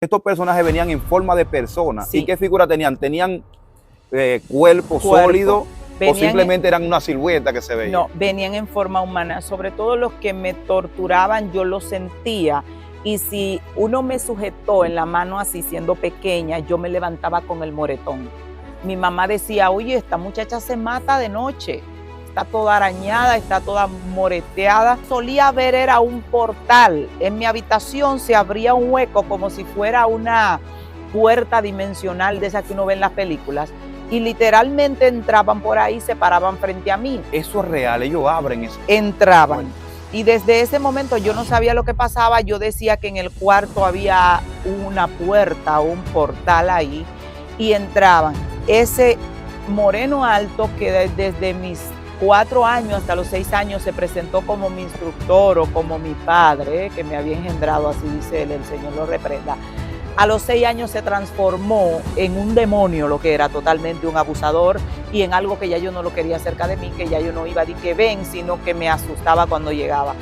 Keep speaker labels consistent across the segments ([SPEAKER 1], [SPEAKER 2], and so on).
[SPEAKER 1] Estos personajes venían en forma de personas.
[SPEAKER 2] Sí.
[SPEAKER 1] ¿Y qué figura tenían? ¿Tenían cuerpo sólido o simplemente eran una silueta que se veía?
[SPEAKER 2] No, venían en forma humana. Sobre todo los que me torturaban, yo lo sentía. Y si uno me sujetó en la mano así, siendo pequeña, yo me levantaba con el moretón. Mi mamá decía, oye, esta muchacha se mata de noche. Está toda arañada, está toda moreteada. Solía ver, era un portal. En mi habitación se abría un hueco como si fuera una puerta dimensional de esa que uno ve en las películas. Y literalmente entraban por ahí, se paraban frente a mí.
[SPEAKER 1] Eso es real, ellos abren eso.
[SPEAKER 2] Entraban. Y desde ese momento yo no sabía lo que pasaba. Yo decía que en el cuarto había una puerta, un portal ahí, y entraban. Ese moreno alto que desde mis 4 años hasta los 6 años se presentó como mi instructor o como mi padre, que me había engendrado, así dice él, el Señor lo reprenda. A los 6 años se transformó en un demonio, lo que era totalmente un abusador, y en algo que ya yo no lo quería cerca de mí, que ya yo no iba de que ven, sino que me asustaba cuando llegaba.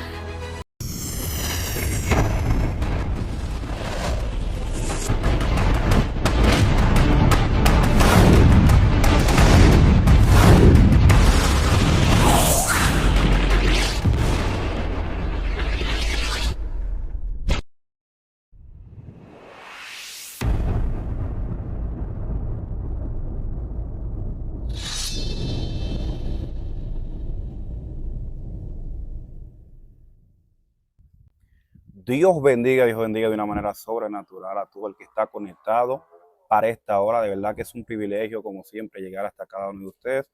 [SPEAKER 1] Dios bendiga de una manera sobrenatural a todo el que está conectado para esta hora. De verdad que es un privilegio, como siempre, llegar hasta cada uno de ustedes.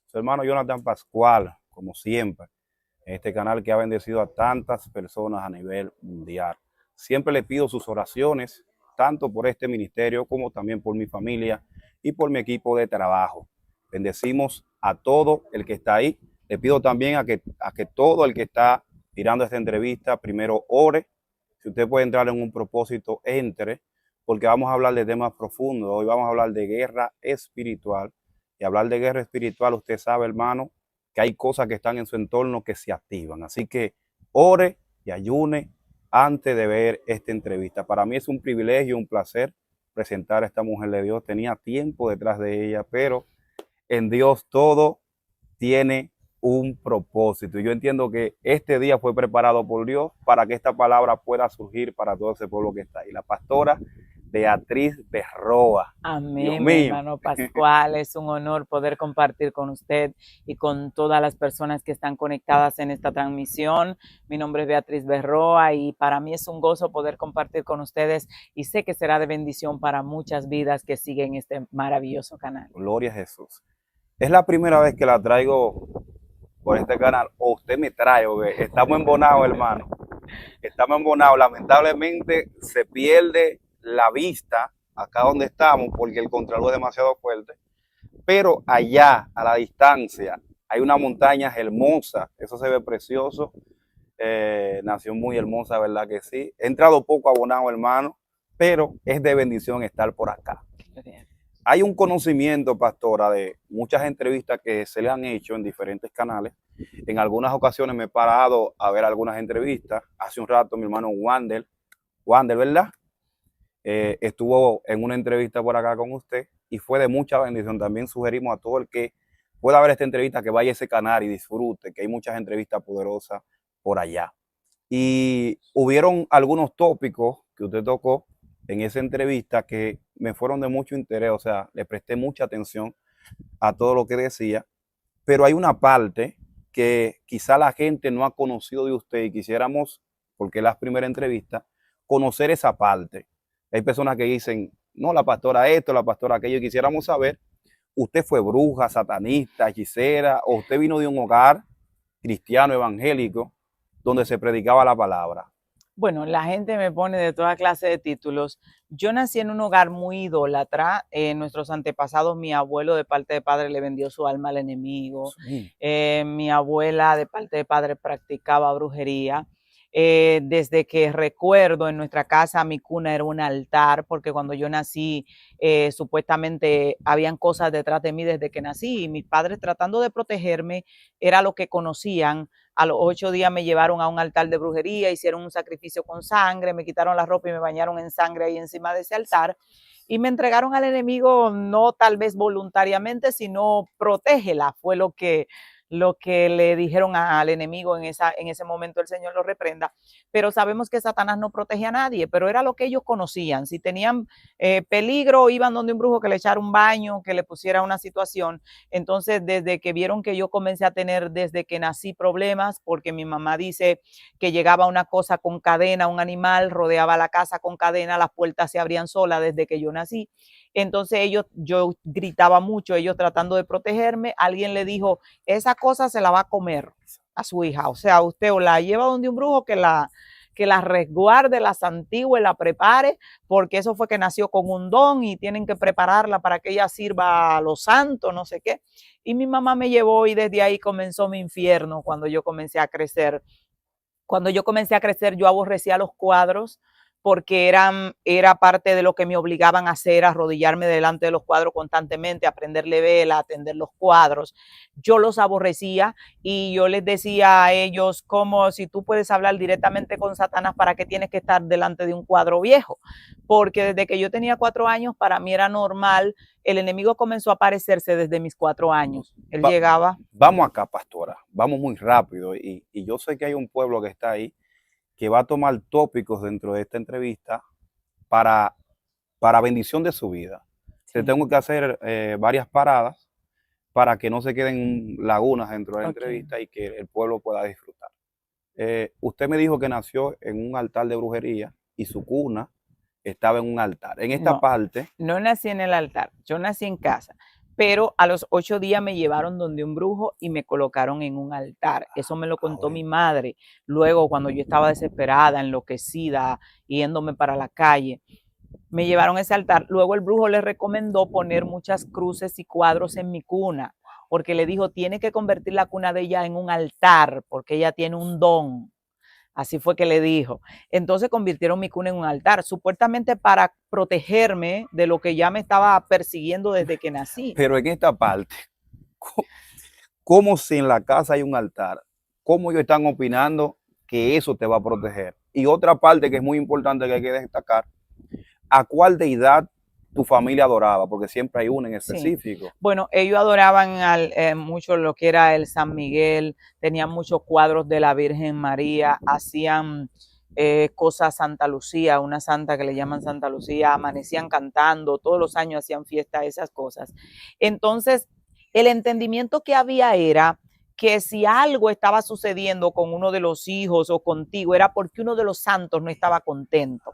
[SPEAKER 1] Su hermano Jonathan Pascual, como siempre, en este canal que ha bendecido a tantas personas a nivel mundial. Siempre le pido sus oraciones, tanto por este ministerio como también por mi familia y por mi equipo de trabajo. Bendecimos a todo el que está ahí. Le pido también a que todo el que está mirando esta entrevista primero ore. Si usted puede entrar en un propósito, entre, porque vamos a hablar de temas profundos. Hoy vamos a hablar de guerra espiritual. Y hablar de guerra espiritual, usted sabe, hermano, que hay cosas que están en su entorno que se activan. Así que ore y ayune antes de ver esta entrevista. Para mí es un privilegio, un placer presentar a esta mujer de Dios. Tenía tiempo detrás de ella, pero en Dios todo tiene un propósito. Y yo entiendo que este día fue preparado por Dios para que esta palabra pueda surgir para todo ese pueblo que está ahí. La pastora Beatriz Berroa.
[SPEAKER 2] Amén, mi hermano Pascual. Es un honor poder compartir con usted y con todas las personas que están conectadas en esta transmisión. Mi nombre es Beatriz Berroa y para mí es un gozo poder compartir con ustedes y sé que será de bendición para muchas vidas que siguen este maravilloso canal.
[SPEAKER 1] Gloria a Jesús. Es la primera vez que la traigo por este canal, o usted me trae, porque estamos embonados, hermano. Estamos embonados. Lamentablemente se pierde la vista acá donde estamos porque el contraluz es demasiado fuerte. Pero allá, a la distancia, hay una montaña hermosa. Eso se ve precioso. Nació muy hermosa, ¿verdad que sí? He entrado poco abonado, hermano, pero es de bendición estar por acá. Hay un conocimiento, pastora, de muchas entrevistas que se le han hecho en diferentes canales. En algunas ocasiones me he parado a ver algunas entrevistas. Hace un rato mi hermano Wander, ¿verdad? Estuvo en una entrevista por acá con usted y fue de mucha bendición. También sugerimos a todo el que pueda ver esta entrevista que vaya a ese canal y disfrute, que hay muchas entrevistas poderosas por allá. Y hubieron algunos tópicos que usted tocó en esa entrevista que me fueron de mucho interés, o sea, le presté mucha atención a todo lo que decía, pero hay una parte que quizá la gente no ha conocido de usted y quisiéramos, porque es la primera entrevista, conocer esa parte. Hay personas que dicen, no, la pastora esto, la pastora aquello, y quisiéramos saber, ¿usted fue bruja, satanista, hechicera, o usted vino de un hogar cristiano evangélico donde se predicaba la palabra?
[SPEAKER 2] Bueno, la gente me pone de toda clase de títulos. Yo nací en un hogar muy idólatra. Nuestros antepasados, mi abuelo de parte de padre le vendió su alma al enemigo.
[SPEAKER 1] Sí.
[SPEAKER 2] Mi abuela de parte de padre practicaba brujería. Desde que recuerdo en nuestra casa mi cuna era un altar, porque cuando yo nací supuestamente habían cosas detrás de mí desde que nací y mis padres tratando de protegerme era lo que conocían A los 8 días me llevaron a un altar de brujería, hicieron un sacrificio con sangre, me quitaron la ropa y me bañaron en sangre ahí encima de ese altar y me entregaron al enemigo, no tal vez voluntariamente, sino protégela, fue lo que le dijeron al enemigo en ese momento, el Señor lo reprenda. Pero sabemos que Satanás no protege a nadie, pero era lo que ellos conocían. Si tenían peligro, iban donde un brujo que le echara un baño, que le pusiera una situación. Entonces, desde que vieron que yo comencé a tener desde que nací problemas, porque mi mamá dice que llegaba una cosa con cadena, un animal rodeaba la casa con cadena, las puertas se abrían solas desde que yo nací. Entonces yo gritaba mucho, ellos tratando de protegerme, alguien le dijo, esa cosa se la va a comer a su hija, o sea, usted o la lleva donde un brujo que la resguarde, la santigüe, la prepare, porque eso fue que nació con un don y tienen que prepararla para que ella sirva a los santos, no sé qué. Y mi mamá me llevó y desde ahí comenzó mi infierno cuando yo comencé a crecer. Cuando yo comencé a crecer, yo aborrecía los cuadros porque era parte de lo que me obligaban a hacer, a arrodillarme delante de los cuadros constantemente, a prenderle vela, a atender los cuadros. Yo los aborrecía y yo les decía a ellos, como si tú puedes hablar directamente con Satanás, ¿para qué tienes que estar delante de un cuadro viejo? Porque desde que yo tenía 4 años, para mí era normal. El enemigo comenzó a aparecerse desde mis 4 años. Él llegaba.
[SPEAKER 1] Vamos acá, pastora, vamos muy rápido y yo sé que hay un pueblo que está ahí que va a tomar tópicos dentro de esta entrevista para bendición de su vida.
[SPEAKER 2] Sí.
[SPEAKER 1] Te tengo que hacer varias paradas para que no se queden lagunas dentro de la entrevista y que el pueblo pueda disfrutar. Usted me dijo que nació en un altar de brujería y su cuna estaba en un altar. En esta parte...
[SPEAKER 2] No nací en el altar, yo nací en casa. Pero a los 8 días me llevaron donde un brujo y me colocaron en un altar. Eso me lo contó mi madre. Luego, cuando yo estaba desesperada, enloquecida, yéndome para la calle, me llevaron a ese altar. Luego el brujo le recomendó poner muchas cruces y cuadros en mi cuna, porque le dijo, tiene que convertir la cuna de ella en un altar, porque ella tiene un don. Así fue que le dijo. Entonces convirtieron mi cuna en un altar, supuestamente para protegerme de lo que ya me estaba persiguiendo desde que nací.
[SPEAKER 1] Pero en esta parte, ¿cómo si en la casa hay un altar? ¿Cómo ellos están opinando que eso te va a proteger? Y otra parte que es muy importante que hay que destacar, ¿a cuál deidad tu familia adoraba? Porque siempre hay una en específico.
[SPEAKER 2] Sí. Bueno, ellos adoraban mucho lo que era el San Miguel, tenían muchos cuadros de la Virgen María, hacían cosas Santa Lucía, una santa que le llaman Santa Lucía, amanecían cantando, todos los años hacían fiesta, esas cosas. Entonces, el entendimiento que había era que si algo estaba sucediendo con uno de los hijos o contigo, era porque uno de los santos no estaba contento.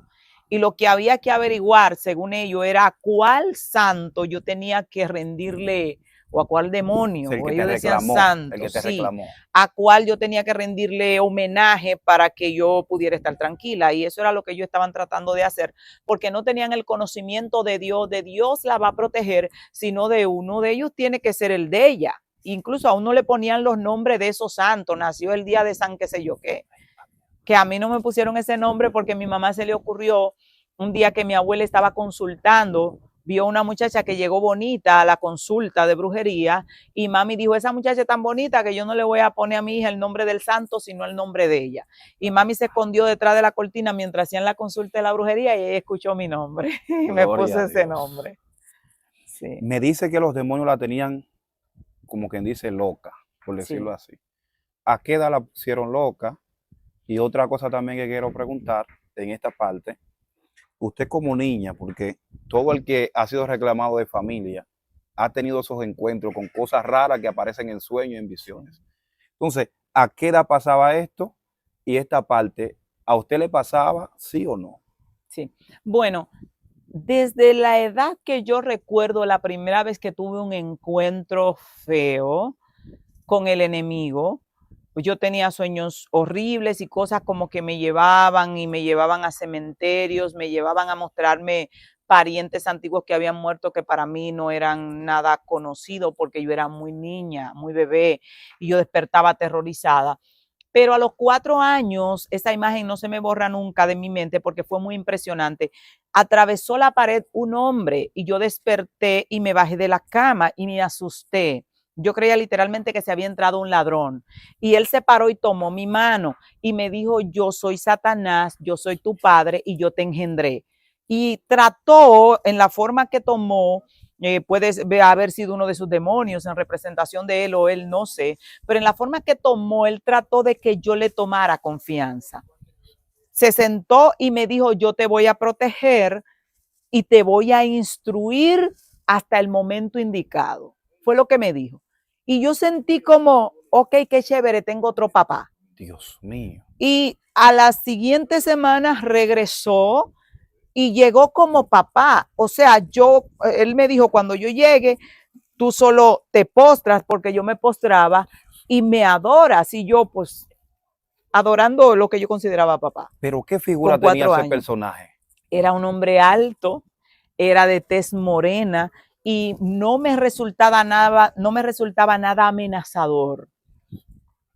[SPEAKER 2] Y lo que había que averiguar, según ellos, era a cuál santo yo tenía que rendirle, o a cuál demonio,
[SPEAKER 1] Sí,
[SPEAKER 2] o ellos decían santo,
[SPEAKER 1] el que te reclamó.
[SPEAKER 2] a cuál yo tenía que rendirle homenaje para que yo pudiera estar tranquila. Y eso era lo que ellos estaban tratando de hacer, porque no tenían el conocimiento de Dios la va a proteger, sino de uno de ellos tiene que ser el de ella. Incluso a uno le ponían los nombres de esos santos, nació el día de San qué sé yo qué. Que a mí no me pusieron ese nombre porque a mi mamá se le ocurrió un día que mi abuela estaba consultando, vio una muchacha que llegó bonita a la consulta de brujería y mami dijo, esa muchacha es tan bonita que yo no le voy a poner a mi hija el nombre del santo, sino el nombre de ella. Y mami se escondió detrás de la cortina mientras hacían la consulta de la brujería y ella escuchó mi nombre y me puso ese nombre. Sí.
[SPEAKER 1] Me dice que los demonios la tenían, como quien dice, loca, por decirlo así. ¿A qué edad la pusieron loca? Y otra cosa también que quiero preguntar en esta parte, usted como niña, porque todo el que ha sido reclamado de familia ha tenido esos encuentros con cosas raras que aparecen en sueños y en visiones. Entonces, ¿a qué edad pasaba esto? Y esta parte, ¿a usted le pasaba, sí o no?
[SPEAKER 2] Sí, bueno, desde la edad que yo recuerdo, la primera vez que tuve un encuentro feo con el enemigo, yo tenía sueños horribles y cosas como que me llevaban a cementerios, me llevaban a mostrarme parientes antiguos que habían muerto que para mí no eran nada conocidos porque yo era muy niña, muy bebé y yo despertaba aterrorizada. Pero a los 4 años, esa imagen no se me borra nunca de mi mente porque fue muy impresionante. Atravesó la pared un hombre y yo desperté y me bajé de la cama y me asusté. Yo creía literalmente que se había entrado un ladrón. Y él se paró y tomó mi mano y me dijo, yo soy Satanás, yo soy tu padre y yo te engendré. Y trató en la forma que tomó, puede haber sido uno de sus demonios en representación de él o él, no sé, pero en la forma que tomó, él trató de que yo le tomara confianza. Se sentó y me dijo, yo te voy a proteger y te voy a instruir hasta el momento indicado. Fue lo que me dijo. Y yo sentí como, ok, qué chévere, tengo otro papá.
[SPEAKER 1] Dios mío.
[SPEAKER 2] Y a las siguientes semanas regresó y llegó como papá. O sea, él me dijo, cuando yo llegue, tú solo te postras, porque yo me postraba, y me adoras. Y yo, pues, adorando lo que yo consideraba papá.
[SPEAKER 1] Pero ¿qué figura
[SPEAKER 2] Con
[SPEAKER 1] tenía
[SPEAKER 2] 4
[SPEAKER 1] ese
[SPEAKER 2] años.
[SPEAKER 1] personaje?
[SPEAKER 2] Era un hombre alto, era de tez morena y no me resultaba nada amenazador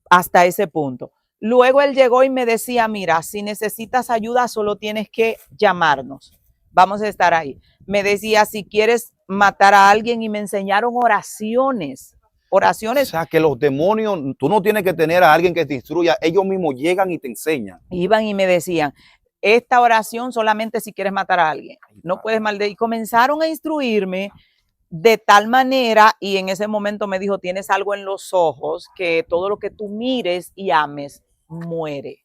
[SPEAKER 2] hasta ese punto. Luego él llegó y me decía, mira, si necesitas ayuda, solo tienes que llamarnos. Vamos a estar ahí. Me decía, si quieres matar a alguien, y me enseñaron oraciones.
[SPEAKER 1] O
[SPEAKER 2] Oraciones.
[SPEAKER 1] sea, que los demonios, tú no tienes que tener a alguien que te instruya, ellos mismos llegan y te enseñan.
[SPEAKER 2] Iban y me decían, esta oración solamente si quieres matar a alguien. No puedes maldecir. Y comenzaron a instruirme de tal manera, y en ese momento me dijo, tienes algo en los ojos, que todo lo que tú mires y ames muere.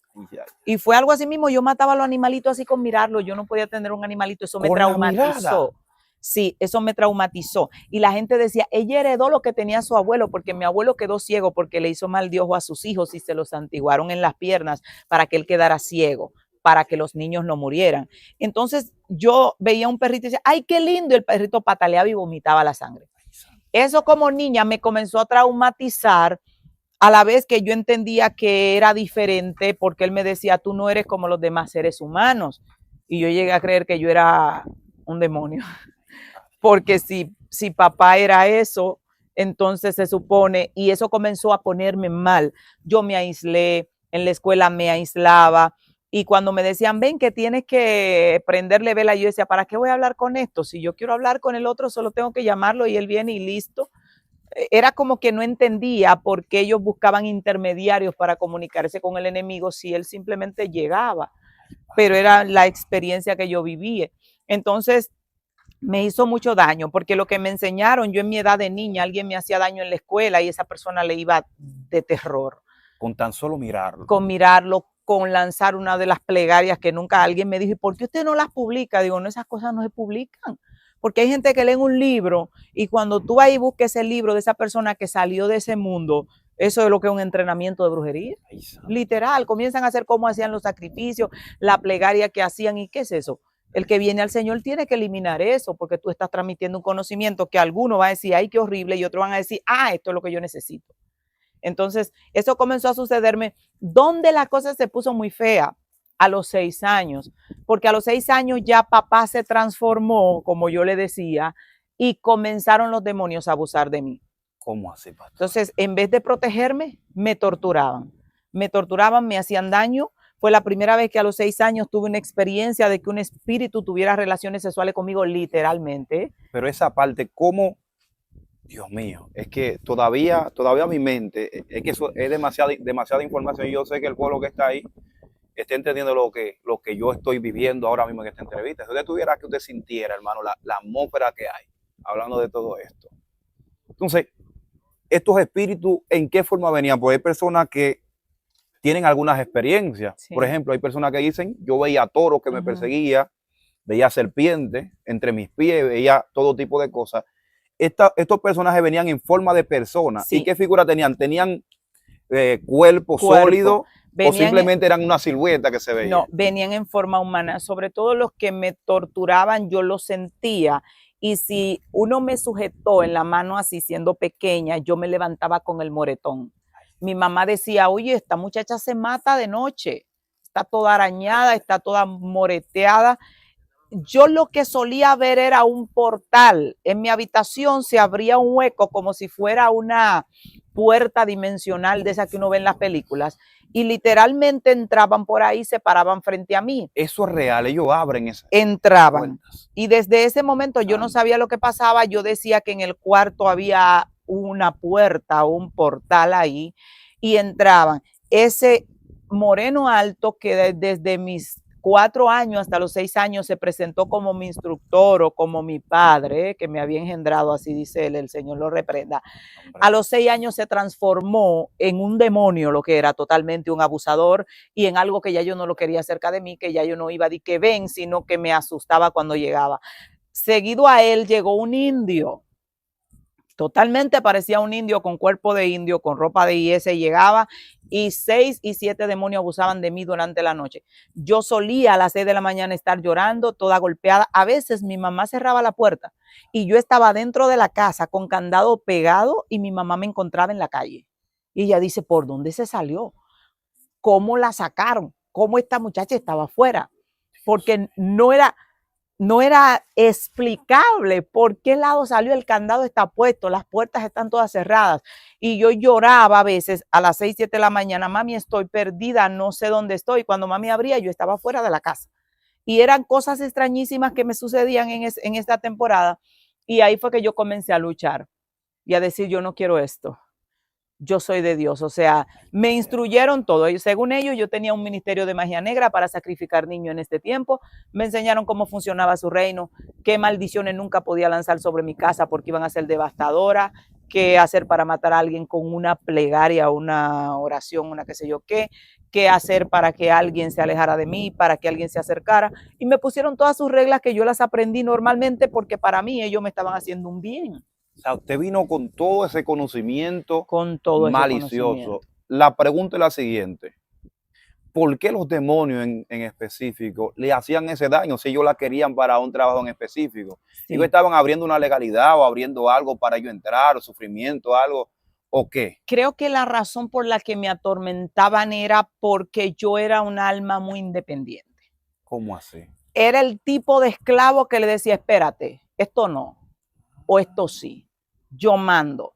[SPEAKER 2] Y fue algo así mismo, yo mataba a los animalitos así con mirarlo, yo no podía tener un animalito, eso me traumatizó. Sí, eso me traumatizó. Y la gente decía, ella heredó lo que tenía su abuelo, porque mi abuelo quedó ciego porque le hizo mal de ojo a sus hijos y se los santiguaron en las piernas para que él quedara ciego, para que los niños no murieran. Entonces yo veía un perrito y decía, ay, qué lindo, y el perrito pataleaba y vomitaba la sangre. Eso como niña me comenzó a traumatizar, a la vez que yo entendía que era diferente, porque él me decía, tú no eres como los demás seres humanos. Y yo llegué a creer que yo era un demonio. Porque si papá era eso, entonces se supone, y eso comenzó a ponerme mal. Yo me aislé, en la escuela me aislaba, y cuando me decían, ven que tienes que prenderle vela, yo decía, ¿para qué voy a hablar con esto? Si yo quiero hablar con el otro, solo tengo que llamarlo y él viene y listo. Era como que no entendía por qué ellos buscaban intermediarios para comunicarse con el enemigo si él simplemente llegaba, pero era la experiencia que yo viví. Entonces me hizo mucho daño, porque lo que me enseñaron, yo en mi edad de niña, alguien me hacía daño en la escuela y esa persona le iba de terror.
[SPEAKER 1] Con tan solo mirarlo.
[SPEAKER 2] Con mirarlo, con lanzar una de las plegarias que nunca alguien me dijo, ¿y por qué usted no las publica? Digo, no, esas cosas no se publican. Porque hay gente que lee un libro y cuando tú vas y busques el libro de esa persona que salió de ese mundo, eso es lo que es un entrenamiento de brujería. Literal, comienzan a hacer cómo hacían los sacrificios, la plegaria que hacían, ¿y qué es eso? El que viene al Señor tiene que eliminar eso, porque tú estás transmitiendo un conocimiento que alguno va a decir, ay, qué horrible, y otros van a decir, ah, esto es lo que yo necesito. Entonces, eso comenzó a sucederme donde la cosa se puso muy fea, a los 6 años, porque a los 6 años ya papá se transformó, como yo le decía, y comenzaron los demonios a abusar de mí.
[SPEAKER 1] ¿Cómo así, pastor?
[SPEAKER 2] Entonces, en vez de protegerme, me torturaban, me hacían daño. Fue la primera vez que a los 6 años tuve una experiencia de que un espíritu tuviera relaciones sexuales conmigo, literalmente.
[SPEAKER 1] Pero esa parte, ¿cómo? Dios mío, es que todavía mi mente, es que eso es demasiada información. Yo sé que el pueblo que está ahí está entendiendo lo que yo estoy viviendo ahora mismo en esta entrevista. Si usted tuviera que usted sintiera, hermano, la atmósfera que hay, hablando de todo esto. Entonces, estos espíritus, ¿en qué forma venían? Pues hay personas que tienen algunas experiencias. Sí. Por ejemplo, hay personas que dicen, yo veía toros que me perseguía, veía serpientes entre mis pies, veía todo tipo de cosas. Estos personajes venían en forma de personas. Sí. ¿Y qué figura tenían? ¿Tenían cuerpo sólido o simplemente eran una silueta que se veía?
[SPEAKER 2] No, venían en forma humana. Sobre todo los que me torturaban, yo lo sentía. Y si uno me sujetó en la mano así, siendo pequeña, yo me levantaba con el moretón. Mi mamá decía, oye, esta muchacha se mata de noche. Está toda arañada, está toda moreteada. Yo lo que solía ver era un portal. En mi habitación se abría un hueco como si fuera una puerta dimensional de esa que uno ve en las películas. Y literalmente entraban por ahí, se paraban frente a mí.
[SPEAKER 1] Eso es real, ellos abren esas
[SPEAKER 2] entraban puertas. Y desde ese momento yo no sabía lo que pasaba. Yo decía que en el cuarto había una puerta o un portal ahí y entraban. Ese moreno alto que desde mis 4 años hasta los 6 años se presentó como mi instructor o como mi padre, que me había engendrado, así dice él, el Señor lo reprenda. A los 6 años se transformó en un demonio, lo que era totalmente un abusador y en algo que ya yo no lo quería cerca de mí, que ya yo no iba de que ven, sino que me asustaba cuando llegaba. Seguido a él llegó un indio. Totalmente parecía un indio con cuerpo de indio, con ropa de IS, llegaba y 6 y 7 demonios abusaban de mí durante la noche. Yo solía a las 6 de la mañana estar llorando, toda golpeada. A veces mi mamá cerraba la puerta y yo estaba dentro de la casa con candado pegado y mi mamá me encontraba en la calle. Y ella dice, ¿por dónde se salió? ¿Cómo la sacaron? ¿Cómo esta muchacha estaba afuera? Porque no era explicable por qué lado salió, el candado está puesto, las puertas están todas cerradas. Y yo lloraba a veces a las 6, 7 de la mañana, mami, estoy perdida, no sé dónde estoy. Cuando mami abría, yo estaba fuera de la casa. Y eran cosas extrañísimas que me sucedían en esta temporada. Y ahí fue que yo comencé a luchar y a decir, yo no quiero esto. Yo soy de Dios, o sea, me instruyeron todo. Y según ellos, yo tenía un ministerio de magia negra para sacrificar niños en este tiempo. Me enseñaron cómo funcionaba su reino, qué maldiciones nunca podía lanzar sobre mi casa porque iban a ser devastadoras, qué hacer para matar a alguien con una plegaria, una oración, una qué sé yo qué hacer para que alguien se alejara de mí, para que alguien se acercara. Y me pusieron todas sus reglas que yo las aprendí normalmente porque para mí ellos me estaban haciendo un bien.
[SPEAKER 1] O sea, usted vino con todo ese conocimiento
[SPEAKER 2] Con todo ese
[SPEAKER 1] malicioso.
[SPEAKER 2] conocimiento.
[SPEAKER 1] La pregunta es la siguiente. ¿Por qué los demonios en específico le hacían ese daño si ellos la querían para un trabajo en específico?
[SPEAKER 2] Sí.
[SPEAKER 1] Ellos estaban abriendo una legalidad o abriendo algo para yo entrar, o sufrimiento, algo, ¿o qué?
[SPEAKER 2] Creo que la razón por la que me atormentaban era porque yo era un alma muy independiente.
[SPEAKER 1] ¿Cómo así?
[SPEAKER 2] Era el tipo de esclavo que le decía, espérate, esto no, o esto sí, yo mando.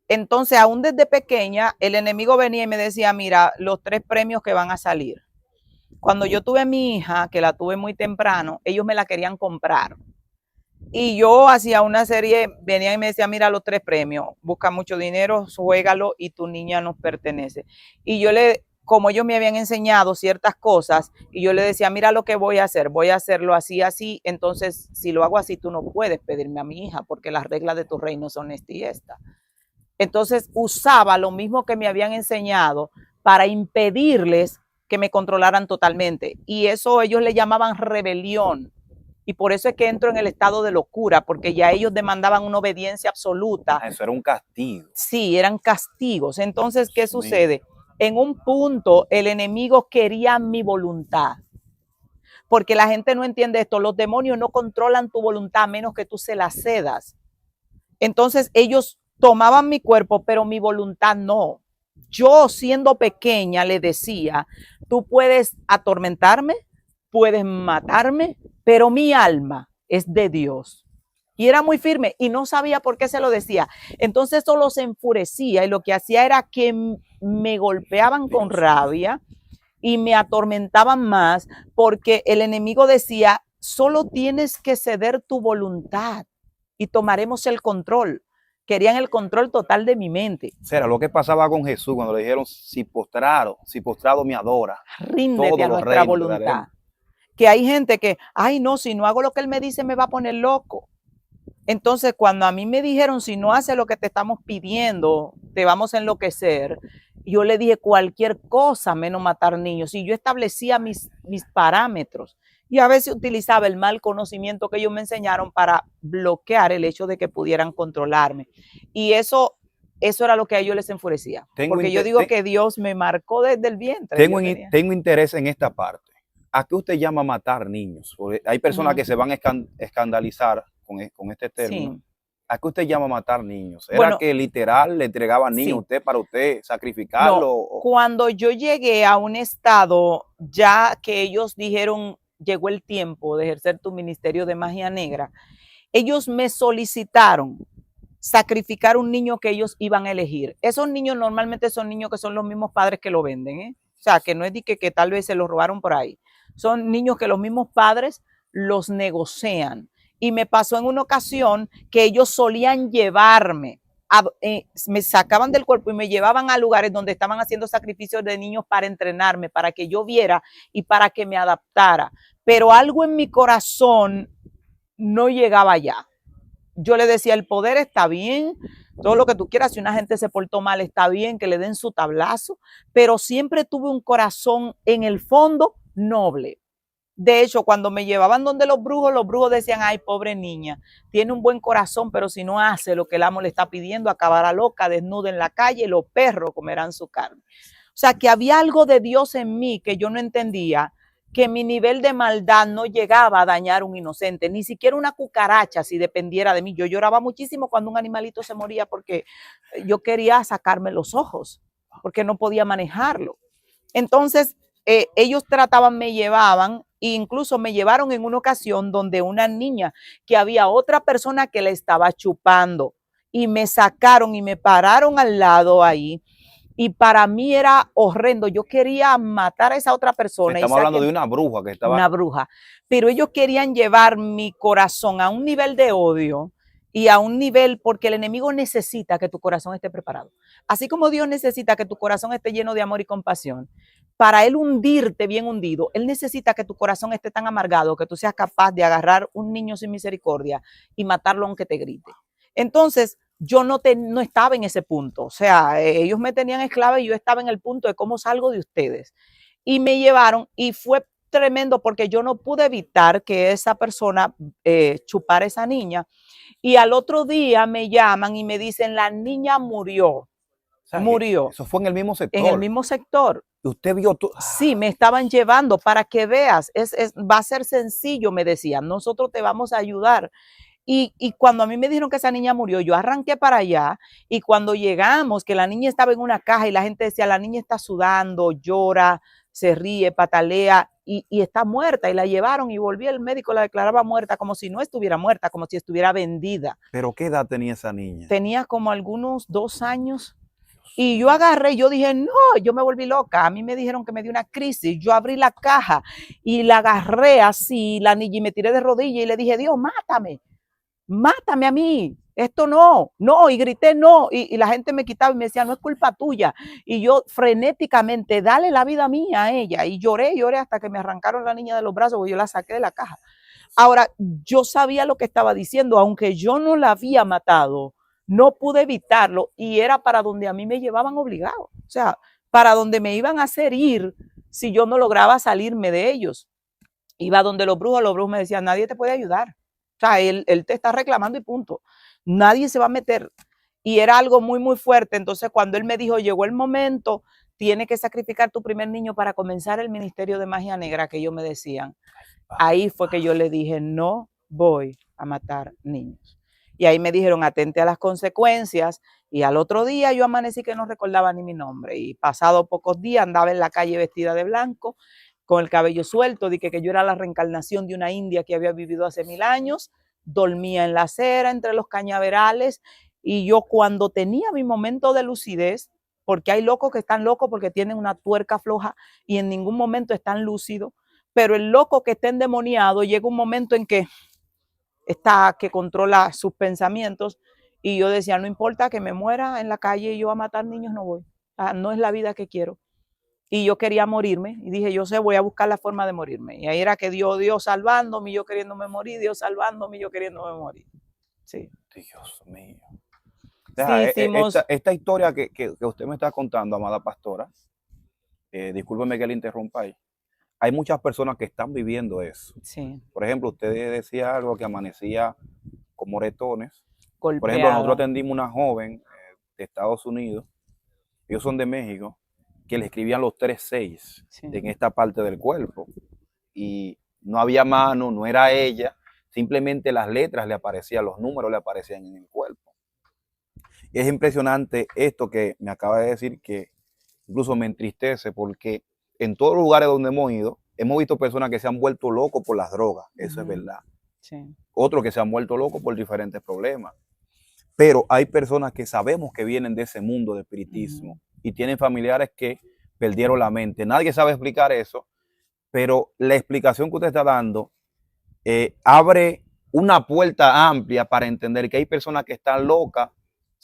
[SPEAKER 2] Entonces, aún desde pequeña, el enemigo venía y me decía, mira, los 3 premios que van a salir. Cuando yo tuve a mi hija, que la tuve muy temprano, ellos me la querían comprar. Y yo hacía una serie, venía y me decía, mira los 3 premios, busca mucho dinero, juégalo y tu niña nos pertenece. Y yo como ellos me habían enseñado ciertas cosas, y yo le decía, mira lo que voy a hacerlo así, así, entonces si lo hago así, tú no puedes pedirme a mi hija, porque las reglas de tu reino son esta y esta. Entonces usaba lo mismo que me habían enseñado para impedirles que me controlaran totalmente. Y eso ellos le llamaban rebelión. Y por eso es que entro en el estado de locura, porque ya ellos demandaban una obediencia absoluta.
[SPEAKER 1] Eso era un castigo.
[SPEAKER 2] Sí, eran castigos. Entonces, ¿qué sucede? En un punto, el enemigo quería mi voluntad. Porque la gente no entiende esto. Los demonios no controlan tu voluntad a menos que tú se la cedas. Entonces, ellos tomaban mi cuerpo, pero mi voluntad no. Yo, siendo pequeña, le decía, tú puedes atormentarme, puedes matarme, pero mi alma es de Dios. Y era muy firme y no sabía por qué se lo decía. Entonces eso los enfurecía y lo que hacía era que me golpeaban con rabia y me atormentaban más porque el enemigo decía, solo tienes que ceder tu voluntad y tomaremos el control. Querían el control total de mi mente.
[SPEAKER 1] Será lo que pasaba con Jesús cuando le dijeron, si postrado me adora.
[SPEAKER 2] Ríndete a nuestra voluntad. Que hay gente que, ay no, si no hago lo que él me dice me va a poner loco. Entonces cuando a mí me dijeron, si no haces lo que te estamos pidiendo, te vamos a enloquecer, yo le dije cualquier cosa menos matar niños. Y yo establecía mis parámetros. Y a veces utilizaba el mal conocimiento que ellos me enseñaron para bloquear el hecho de que pudieran controlarme. Y eso era lo que a ellos les enfurecía. Porque yo digo que Dios me marcó desde el vientre.
[SPEAKER 1] Tengo interés en esta parte. ¿A qué usted llama matar niños? Porque hay personas que se van a escandalizar con este término. Sí. ¿A qué usted llama matar niños? ¿Era que literal le entregaban niños a usted para usted sacrificarlo?
[SPEAKER 2] No, cuando yo llegué a un estado ya que ellos dijeron, llegó el tiempo de ejercer tu ministerio de magia negra, ellos me solicitaron sacrificar un niño que ellos iban a elegir. Esos niños normalmente son niños que son los mismos padres que lo venden, ¿eh? O sea, que no es de que tal vez se los robaron por ahí. Son niños que los mismos padres los negocian. Y me pasó en una ocasión que ellos solían llevarme me sacaban del cuerpo y me llevaban a lugares donde estaban haciendo sacrificios de niños para entrenarme, para que yo viera y para que me adaptara. Pero algo en mi corazón no llegaba allá. Yo le decía, el poder está bien, todo lo que tú quieras, si una gente se portó mal está bien, que le den su tablazo, pero siempre tuve un corazón en el fondo noble. De hecho, cuando me llevaban donde los brujos decían, ay, pobre niña, tiene un buen corazón, pero si no hace lo que el amo le está pidiendo, acabará loca, desnuda en la calle, y los perros comerán su carne. O sea, que había algo de Dios en mí que yo no entendía, que mi nivel de maldad no llegaba a dañar a un inocente, ni siquiera una cucaracha si dependiera de mí. Yo lloraba muchísimo cuando un animalito se moría porque yo quería sacarme los ojos, porque no podía manejarlo. Entonces, ellos trataban, me llevaban, e incluso me llevaron en una ocasión donde una niña, que había otra persona que le estaba chupando, y me sacaron y me pararon al lado ahí, y para mí era horrendo. Yo quería matar a esa otra persona.
[SPEAKER 1] Estamos hablando de una bruja que estaba...
[SPEAKER 2] Una bruja. Pero ellos querían llevar mi corazón a un nivel de odio y a un nivel, porque el enemigo necesita que tu corazón esté preparado. Así como Dios necesita que tu corazón esté lleno de amor y compasión, para él hundirte bien hundido, él necesita que tu corazón esté tan amargado que tú seas capaz de agarrar un niño sin misericordia y matarlo aunque te grite. Entonces, yo no estaba en ese punto. O sea, ellos me tenían esclava y yo estaba en el punto de cómo salgo de ustedes. Y me llevaron y fue tremendo porque yo no pude evitar que esa persona chupara a esa niña. Y al otro día me llaman y me dicen, la niña murió. O
[SPEAKER 1] sea,
[SPEAKER 2] murió.
[SPEAKER 1] Eso fue en el mismo sector.
[SPEAKER 2] En el mismo sector.
[SPEAKER 1] Usted vio tú.
[SPEAKER 2] Sí, me estaban llevando para que veas. Va a ser sencillo, me decían. Nosotros te vamos a ayudar. Y cuando a mí me dijeron que esa niña murió, yo arranqué para allá, y cuando llegamos, que la niña estaba en una caja y la gente decía, la niña está sudando, llora, se ríe, patalea y está muerta, y la llevaron y volví, el médico la declaraba muerta, como si no estuviera muerta, como si estuviera vendida.
[SPEAKER 1] ¿Pero qué edad tenía esa niña?
[SPEAKER 2] Tenía como algunos 2 años. Y yo agarré, yo dije, no, yo me volví loca. A mí me dijeron que me dio una crisis. Yo abrí la caja y la agarré así, la niña, y me tiré de rodillas y le dije, Dios, mátame a mí, esto no, y grité no, y la gente me quitaba y me decía, no es culpa tuya, y yo frenéticamente, dale la vida mía a ella, y lloré hasta que me arrancaron la niña de los brazos, porque yo la saqué de la caja. Ahora, yo sabía lo que estaba diciendo, aunque yo no la había matado, no pude evitarlo, y era para donde a mí me llevaban obligado, o sea, para donde me iban a hacer ir si yo no lograba salirme de ellos. Iba donde los brujos me decían, nadie te puede ayudar. O sea, él te está reclamando y punto. Nadie se va a meter. Y era algo muy, muy fuerte. Entonces, cuando él me dijo, llegó el momento, tienes que sacrificar tu primer niño para comenzar el ministerio de magia negra, que ellos me decían. Ahí fue que yo le dije, no voy a matar niños. Y ahí me dijeron, atente a las consecuencias. Y al otro día yo amanecí que no recordaba ni mi nombre. Y pasado pocos días andaba en la calle vestida de blanco, con el cabello suelto, dije que yo era la reencarnación de una india que había vivido hace 1000 años, dormía en la acera entre los cañaverales, y yo cuando tenía mi momento de lucidez, porque hay locos que están locos porque tienen una tuerca floja y en ningún momento están lúcidos, pero el loco que está endemoniado llega un momento en que controla sus pensamientos, y yo decía, no importa que me muera en la calle y yo a matar niños, no voy, no es la vida que quiero. Y yo quería morirme, y dije, yo sé, voy a buscar la forma de morirme. Y ahí era que Dios salvándome, yo queriéndome morir, Dios salvándome, yo queriéndome morir. Sí.
[SPEAKER 1] Dios mío.
[SPEAKER 2] Sí,
[SPEAKER 1] esta historia que usted me está contando, amada pastora, discúlpeme que le interrumpa ahí. Hay muchas personas que están viviendo eso.
[SPEAKER 2] Sí.
[SPEAKER 1] Por ejemplo, usted decía algo que amanecía con moretones.
[SPEAKER 2] Golpeada.
[SPEAKER 1] Por ejemplo, nosotros atendimos una joven de Estados Unidos, ellos son de México, que le escribían los 3-6 en esta parte del cuerpo. Y no había mano, no era ella, simplemente las letras le aparecían, los números le aparecían en el cuerpo. Y es impresionante esto que me acaba de decir, que incluso me entristece, porque en todos los lugares donde hemos ido, hemos visto personas que se han vuelto locos por las drogas, eso es verdad.
[SPEAKER 2] Sí.
[SPEAKER 1] Otros que se han vuelto locos por diferentes problemas. Pero hay personas que sabemos que vienen de ese mundo de espiritismo y tienen familiares que perdieron la mente. Nadie sabe explicar eso, pero la explicación que usted está dando abre una puerta amplia para entender que hay personas que están locas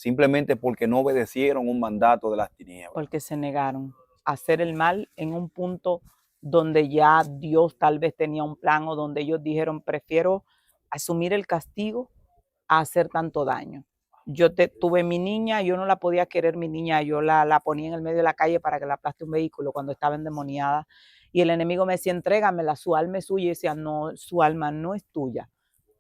[SPEAKER 1] simplemente porque no obedecieron un mandato de las tinieblas.
[SPEAKER 2] Porque se negaron a hacer el mal en un punto donde ya Dios tal vez tenía un plan o donde ellos dijeron, prefiero asumir el castigo a hacer tanto daño. Tuve mi niña, yo no la podía querer mi niña, yo la ponía en el medio de la calle para que la aplaste un vehículo cuando estaba endemoniada y el enemigo me decía, entrégamela, su alma es suya, y decía, no, su alma no es tuya.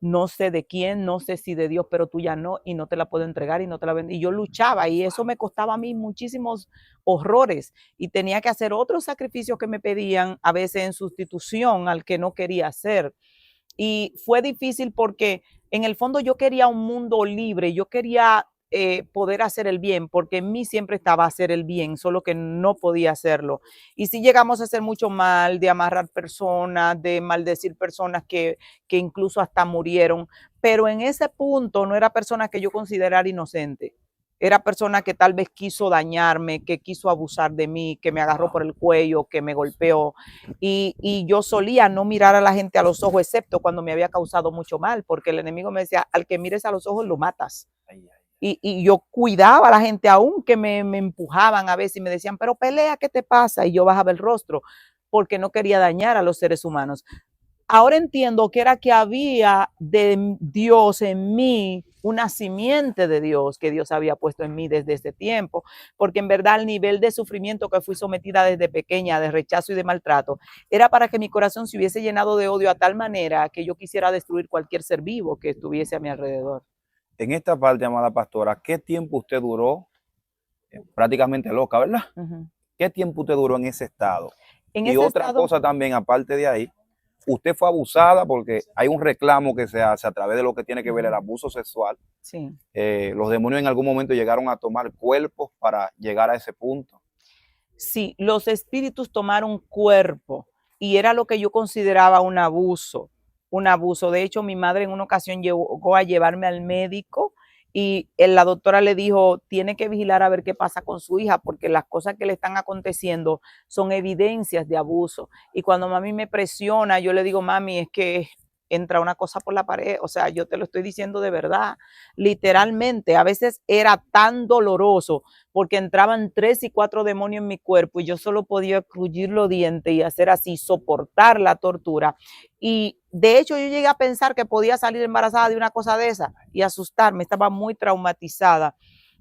[SPEAKER 2] No sé de quién, no sé si de Dios, pero tuya no, y no te la puedo entregar y no te la vendo. Y yo luchaba y eso me costaba a mí muchísimos horrores y tenía que hacer otros sacrificios que me pedían a veces en sustitución al que no quería hacer. Y fue difícil porque en el fondo yo quería un mundo libre, yo quería poder hacer el bien, porque en mí siempre estaba hacer el bien, solo que no podía hacerlo. Y si llegamos a hacer mucho mal, de amarrar personas, de maldecir personas que incluso hasta murieron, pero en ese punto no era persona que yo considerara inocente. Era persona que tal vez quiso dañarme, que quiso abusar de mí, que me agarró por el cuello, que me golpeó. Y yo solía no mirar a la gente a los ojos, excepto cuando me había causado mucho mal, porque el enemigo me decía, al que mires a los ojos lo matas. Y yo cuidaba a la gente, aún que me empujaban a veces y me decían, pero pelea, ¿qué te pasa? Y yo bajaba el rostro, porque no quería dañar a los seres humanos. Ahora entiendo que era que había de Dios en mí una simiente de Dios que Dios había puesto en mí desde ese tiempo, porque en verdad el nivel de sufrimiento que fui sometida desde pequeña, de rechazo y de maltrato, era para que mi corazón se hubiese llenado de odio a tal manera que yo quisiera destruir cualquier ser vivo que estuviese a mi alrededor.
[SPEAKER 1] En esta parte, amada pastora, ¿qué tiempo usted duró prácticamente loca, verdad? ¿Qué tiempo usted duró en ese estado?
[SPEAKER 2] En
[SPEAKER 1] Y
[SPEAKER 2] ese
[SPEAKER 1] otra
[SPEAKER 2] estado,
[SPEAKER 1] cosa también, aparte de ahí, usted fue abusada porque hay un reclamo que se hace a través de lo que tiene que ver el abuso sexual.
[SPEAKER 2] sí.
[SPEAKER 1] Los demonios en algún momento llegaron a tomar cuerpos para llegar a ese punto.
[SPEAKER 2] Sí, los espíritus tomaron cuerpo y era lo que yo consideraba un abuso, un abuso. De hecho, mi madre en una ocasión llegó a llevarme al médico y la doctora le dijo, tiene que vigilar a ver qué pasa con su hija, porque las cosas que le están aconteciendo son evidencias de abuso. Y cuando mami me presiona, yo le digo, mami, es que entra una cosa por la pared, o sea, yo te lo estoy diciendo de verdad, literalmente, a veces era tan doloroso porque entraban 3 y 4 demonios en mi cuerpo y yo solo podía crujir los dientes y hacer así, soportar la tortura. Y de hecho yo llegué a pensar que podía salir embarazada de una cosa de esa y asustarme, estaba muy traumatizada.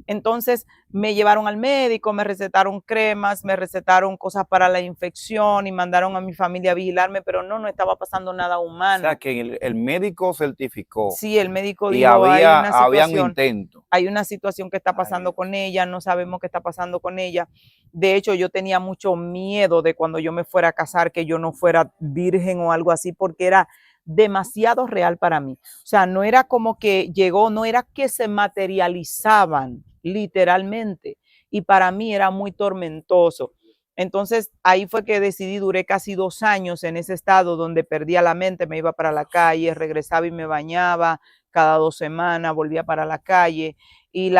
[SPEAKER 2] Entonces me llevaron al médico, me recetaron cremas, me recetaron cosas para la infección y mandaron a mi familia a vigilarme, pero no estaba pasando nada
[SPEAKER 1] O
[SPEAKER 2] humano.
[SPEAKER 1] sea, que el médico certificó
[SPEAKER 2] Sí, el médico
[SPEAKER 1] y
[SPEAKER 2] dijo,
[SPEAKER 1] habían intentos.
[SPEAKER 2] hay una situación que está pasando con ella, no sabemos qué está pasando con ella. De hecho, yo tenía mucho miedo de cuando yo me fuera a casar, que yo no fuera virgen o algo así, porque era demasiado real para mí. O sea, no era como que llegó, no era que se materializaban literalmente. Y para mí era muy tormentoso. Entonces ahí fue que decidí, duré casi 2 años en ese estado donde perdía la mente, me iba para la calle, regresaba y me bañaba cada 2 semanas, volvía para la calle y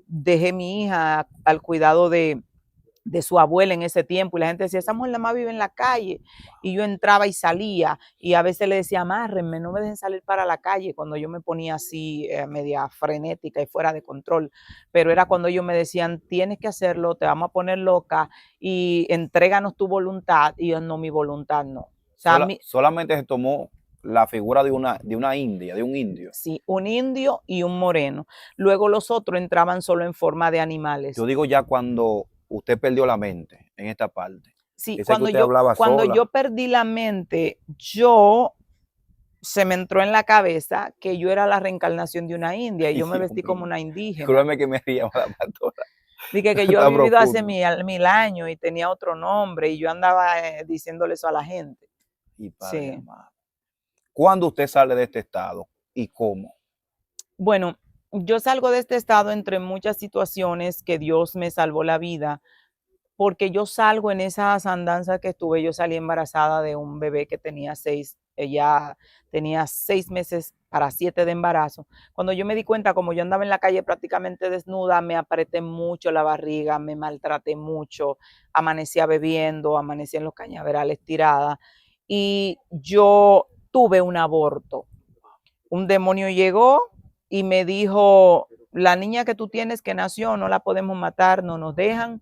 [SPEAKER 2] dejé mi hija al cuidado de su abuela en ese tiempo y la gente decía, esa mujer nada más vive en la calle y yo entraba y salía y a veces le decía, amárrenme, no me dejen salir para la calle cuando yo me ponía así media frenética y fuera de control, pero era cuando ellos me decían, tienes que hacerlo, te vamos a poner loca y entréganos tu voluntad y yo no, mi voluntad no. O sea,
[SPEAKER 1] solamente se tomó la figura de una india, de un indio.
[SPEAKER 2] Sí, un indio y un moreno. Luego los otros entraban solo en forma de animales.
[SPEAKER 1] Yo digo ya cuando usted perdió la mente en esta parte.
[SPEAKER 2] Sí,
[SPEAKER 1] Dice que usted hablaba
[SPEAKER 2] cuando
[SPEAKER 1] sola.
[SPEAKER 2] yo perdí la mente, se me entró en la cabeza que yo era la reencarnación de una india y yo me vestí como una indígena.
[SPEAKER 1] Discúlpeme que me ría, la pastora.
[SPEAKER 2] Dije que yo he vivido hace 1000 años y tenía otro nombre y yo andaba diciéndole eso a la gente.
[SPEAKER 1] Y padre amado. ¿Cuándo usted sale de este estado y cómo?
[SPEAKER 2] Bueno, yo salgo de este estado entre muchas situaciones que Dios me salvó la vida, porque yo salgo en esas andanzas que estuve, yo salí embarazada de un bebé que tenía ella tenía 6 meses para 7 de embarazo. Cuando yo me di cuenta, como yo andaba en la calle prácticamente desnuda, me apreté mucho la barriga, me maltraté mucho, amanecía bebiendo, amanecía en los cañaverales tirada y yo tuve un aborto. Un demonio llegó y me dijo, la niña que tú tienes que nació no la podemos matar, no nos dejan.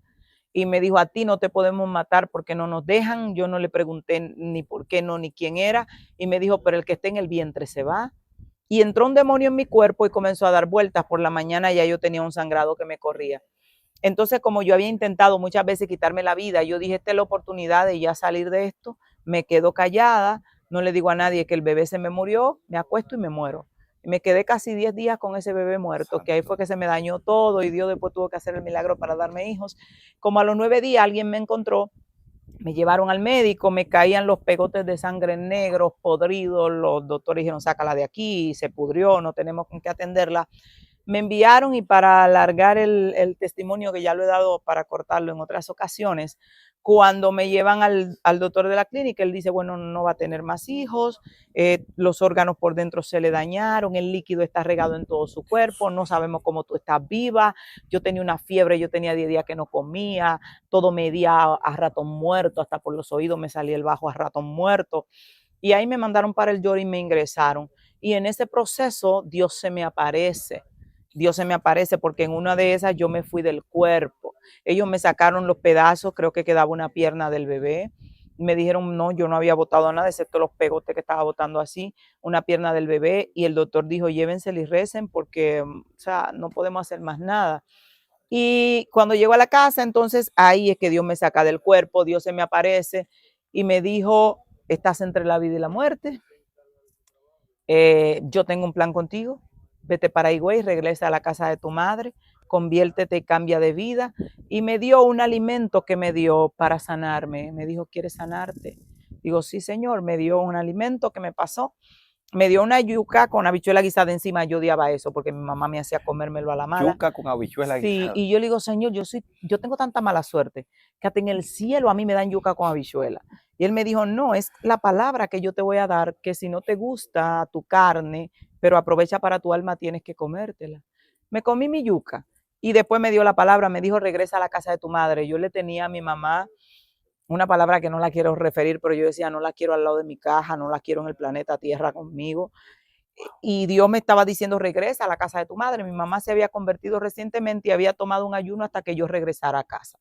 [SPEAKER 2] Y me dijo, a ti no te podemos matar porque no nos dejan. Yo no le pregunté ni por qué no, ni quién era. Y me dijo, pero el que esté en el vientre se va. Y entró un demonio en mi cuerpo y comenzó a dar vueltas. Por la mañana ya yo tenía un sangrado que me corría. Entonces, como yo había intentado muchas veces quitarme la vida, yo dije, esta es la oportunidad de ya salir de esto. Me quedo callada, no le digo a nadie que el bebé se me murió, me acuesto y me muero. Y me quedé casi 10 días con ese bebé muerto, que ahí fue que se me dañó todo y Dios después tuvo que hacer el milagro para darme hijos. Como a los 9 días alguien me encontró, me llevaron al médico, me caían los pegotes de sangre negros, podridos, los doctores dijeron, sácala de aquí, se pudrió, no tenemos con qué atenderla. Me enviaron y para alargar el testimonio, que ya lo he dado para cortarlo en otras ocasiones, cuando me llevan al doctor de la clínica, él dice, bueno, no va a tener más hijos, los órganos por dentro se le dañaron, el líquido está regado en todo su cuerpo, no sabemos cómo tú estás viva, yo tenía una fiebre, yo tenía 10 días que no comía, todo me medía a ratón muerto, hasta por los oídos me salía el bajo a ratón muerto, y ahí me mandaron para el Llori y me ingresaron, y en ese proceso Dios se me aparece. Dios se me aparece porque en una de esas yo me fui del cuerpo. Ellos me sacaron los pedazos, creo que quedaba una pierna del bebé. Me dijeron, no, yo no había botado nada, excepto los pegotes que estaba botando así, una pierna del bebé. Y el doctor dijo, llévensela y recen porque, o sea, no podemos hacer más nada. Y cuando llego a la casa, entonces ahí es que Dios me saca del cuerpo, Dios se me aparece y me dijo, estás entre la vida y la muerte. Yo tengo un plan contigo, vete para Higüey, regresa a la casa de tu madre, conviértete y cambia de vida. Y me dio un alimento que me dio para sanarme. Me dijo, ¿quieres sanarte? Digo, sí, señor, me dio un alimento que me pasó. Me dio una yuca con habichuela guisada encima. Yo odiaba eso porque mi mamá me hacía comérmelo a la mala.
[SPEAKER 1] Yuca con habichuela
[SPEAKER 2] Sí,
[SPEAKER 1] guisada.
[SPEAKER 2] y yo le digo, Señor, yo tengo tanta mala suerte que hasta en el cielo a mí me dan yuca con habichuela. Y él me dijo, no, es la palabra que yo te voy a dar, que si no te gusta tu carne, pero aprovecha para tu alma, tienes que comértela. Me comí mi yuca y después me dio la palabra, me dijo, regresa a la casa de tu madre. Yo le tenía a mi mamá una palabra que no la quiero referir, pero yo decía, no la quiero al lado de mi caja, no la quiero en el planeta Tierra conmigo. Y Dios me estaba diciendo, regresa a la casa de tu madre. Mi mamá se había convertido recientemente y había tomado un ayuno hasta que yo regresara a casa.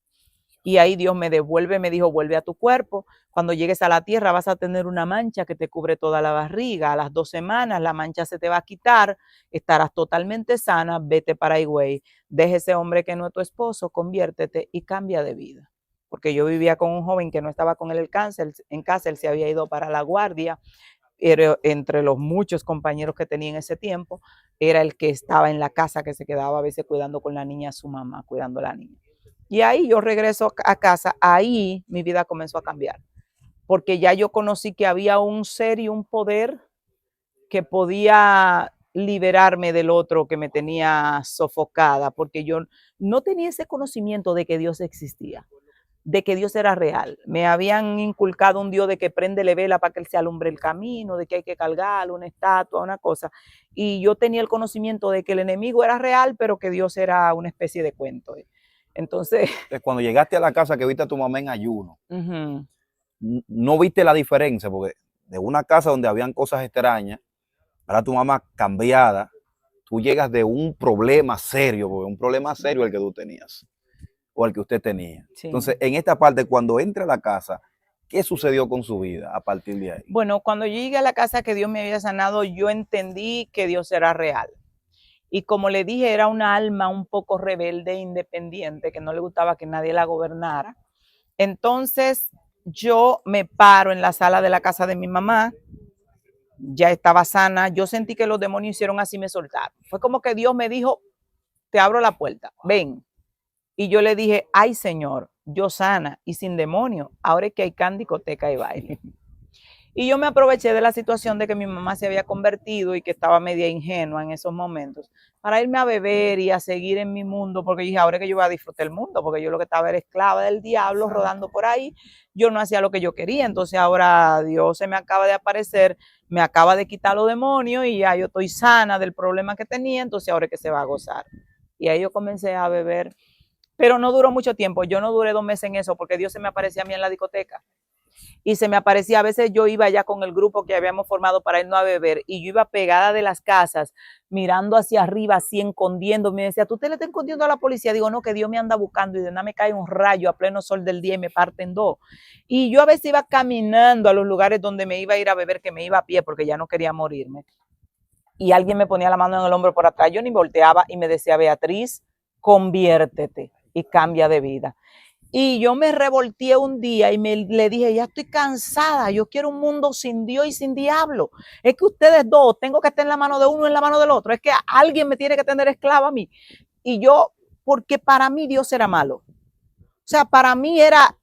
[SPEAKER 2] Y ahí Dios me devuelve, me dijo, vuelve a tu cuerpo. Cuando llegues a la tierra vas a tener una mancha que te cubre toda la barriga. A las 2 semanas la mancha se te va a quitar, estarás totalmente sana, vete para Higüey. Deja ese hombre que no es tu esposo, conviértete y cambia de vida. Porque yo vivía con un joven que no estaba con él en casa, él se había ido para la guardia. Era, entre los muchos compañeros que tenía en ese tiempo, era el que estaba en la casa, que se quedaba a veces cuidando con la niña a su mamá, cuidando a la niña. Y ahí yo regreso a casa, ahí mi vida comenzó a cambiar, porque ya yo conocí que había un ser y un poder que podía liberarme del otro que me tenía sofocada, porque yo no tenía ese conocimiento de que Dios existía, de que Dios era real. Me habían inculcado un Dios de que prende vela para que Él se alumbre el camino, de que hay que cargar una estatua, una cosa. Y yo tenía el conocimiento de que el enemigo era real, pero que Dios era una especie de cuento. Entonces,
[SPEAKER 1] Cuando llegaste a la casa que viste a tu mamá en ayuno,
[SPEAKER 2] uh-huh.
[SPEAKER 1] no viste la diferencia, porque de una casa donde habían cosas extrañas, ahora tu mamá cambiada, tú llegas de un problema serio, porque un problema serio el que tú tenías, o el que usted tenía.
[SPEAKER 2] Sí.
[SPEAKER 1] Entonces, en esta parte, cuando entra a la casa, ¿qué sucedió con su vida a partir de ahí?
[SPEAKER 2] Bueno, cuando yo llegué a la casa que Dios me había sanado, yo entendí que Dios era real. Y como le dije, era una alma un poco rebelde, independiente, que no le gustaba que nadie la gobernara. Entonces, yo me paro en la sala de la casa de mi mamá, ya estaba sana, yo sentí que los demonios hicieron así, me soltaron. Fue como que Dios me dijo, te abro la puerta, ven. Y yo le dije, ay Señor, yo sana y sin demonio, ahora es que hay candicoteca y baile. Y yo me aproveché de la situación de que mi mamá se había convertido y que estaba media ingenua en esos momentos para irme a beber y a seguir en mi mundo, porque dije, ahora es que yo voy a disfrutar el mundo, porque yo lo que estaba era esclava del diablo rodando por ahí, yo no hacía lo que yo quería, entonces ahora Dios se me acaba de aparecer, me acaba de quitar los demonios y ya yo estoy sana del problema que tenía, entonces ahora es que se va a gozar. Y ahí yo comencé a beber, pero no duró mucho tiempo, yo no duré 2 meses en eso, porque Dios se me aparecía a mí en la discoteca. y se me aparecía, a veces yo iba ya con el grupo que habíamos formado para irnos a beber y yo iba pegada de las casas, mirando hacia arriba, así escondiendo, me decía, ¿tú te le estás escondiendo a la policía? Digo, no, que Dios me anda buscando y de nada me cae un rayo a pleno sol del día y me parten dos. Y yo a veces iba caminando a los lugares donde me iba a ir a beber, que me iba a pie porque ya no quería morirme. Y alguien me ponía la mano en el hombro por atrás, yo ni volteaba y me decía, Beatriz, conviértete y cambia de vida. Y yo me revolteé un día y le dije, ya estoy cansada, yo quiero un mundo sin Dios y sin diablo. Es que ustedes dos, tengo que estar en la mano de uno y en la mano del otro. Es que alguien me tiene que tener esclava a mí. Y yo, porque para mí Dios era malo. O sea, para mí era,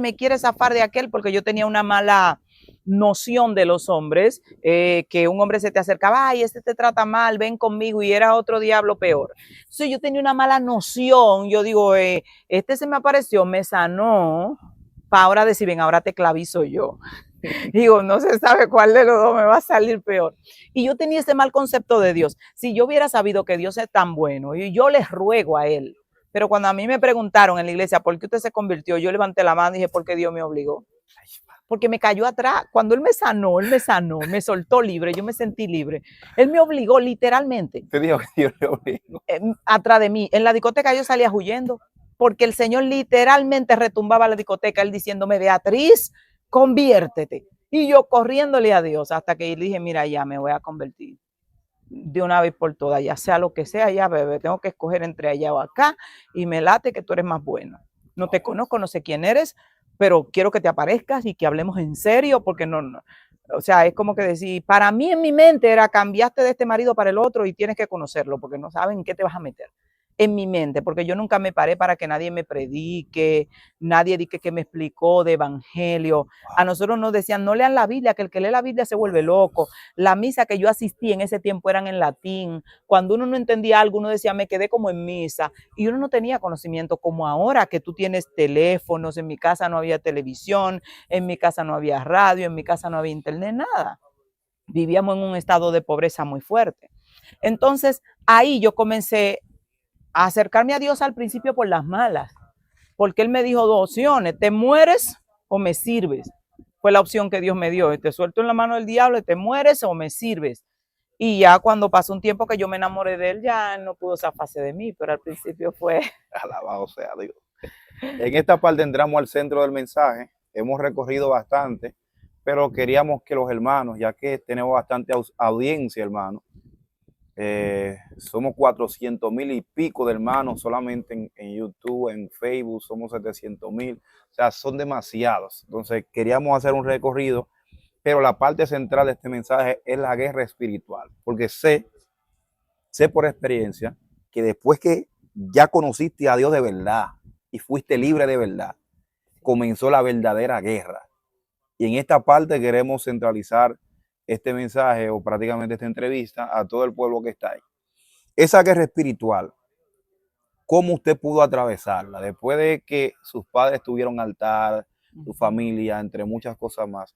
[SPEAKER 2] me quiere zafar de aquel, porque yo tenía una mala noción de los hombres, que un hombre se te acercaba, ay, este te trata mal, ven conmigo, y era otro diablo peor. Entonces yo tenía una mala noción, yo digo, este se me apareció, me sanó, para ahora decir, ven, ahora te clavizo yo. Digo, no se sabe cuál de los dos me va a salir peor. Y yo tenía ese mal concepto de Dios. Si yo hubiera sabido que Dios es tan bueno, y yo les ruego a Él, pero cuando a mí me preguntaron en la iglesia, ¿por qué usted se convirtió? Yo levanté la mano y dije, porque Dios me obligó. Porque me cayó atrás. Cuando él me sanó, me soltó libre, yo me sentí libre. Él me obligó literalmente.
[SPEAKER 1] Te digo que Dios le obligó.
[SPEAKER 2] Atrás de mí. En la discoteca yo salía huyendo, porque el Señor literalmente retumbaba la discoteca, él diciéndome, Beatriz, conviértete. Y yo corriéndole a Dios hasta que dije, mira, ya me voy a convertir de una vez por todas, ya sea lo que sea, ya bebé, tengo que escoger entre allá o acá y me late que tú eres más bueno. No te conozco, no sé quién eres, pero quiero que te aparezcas y que hablemos en serio, porque no, o sea, es como que decir, para mí en mi mente era cambiaste de este marido para el otro y tienes que conocerlo, porque no saben en qué te vas a meter. En mi mente, porque yo nunca me paré para que nadie me predique, nadie dice que me explicó de evangelio. A nosotros nos decían, no lean la Biblia, que el que lee la Biblia se vuelve loco. La misa que yo asistí en ese tiempo eran en latín. Cuando uno no entendía algo, uno decía, me quedé como en misa. Y uno no tenía conocimiento como ahora, que tú tienes teléfonos. En mi casa no había televisión, en mi casa no había radio, en mi casa no había internet, nada. Vivíamos en un estado de pobreza muy fuerte. Entonces, ahí yo comencé a acercarme a Dios al principio por las malas, porque Él me dijo dos opciones, te mueres o me sirves. Fue la opción que Dios me dio, te suelto en la mano del diablo, te mueres o me sirves. Y ya cuando pasó un tiempo que yo me enamoré de Él, ya no pudo zafarse de mí, pero al principio fue...
[SPEAKER 1] Alabado sea Dios. En esta parte entramos al centro del mensaje, hemos recorrido bastante, pero queríamos que los hermanos, ya que tenemos bastante audiencia, hermanos, somos 400,000 y pico de hermanos solamente en YouTube, en Facebook, somos 700,000, o sea, son demasiados. Entonces queríamos hacer un recorrido, pero la parte central de este mensaje es la guerra espiritual, porque sé por experiencia que después que ya conociste a Dios de verdad y fuiste libre de verdad, comenzó la verdadera guerra. Y en esta parte queremos centralizar este mensaje o prácticamente esta entrevista a todo el pueblo que está ahí. Esa guerra espiritual, ¿cómo usted pudo atravesarla? Después de que sus padres tuvieron altar, su familia, entre muchas cosas más,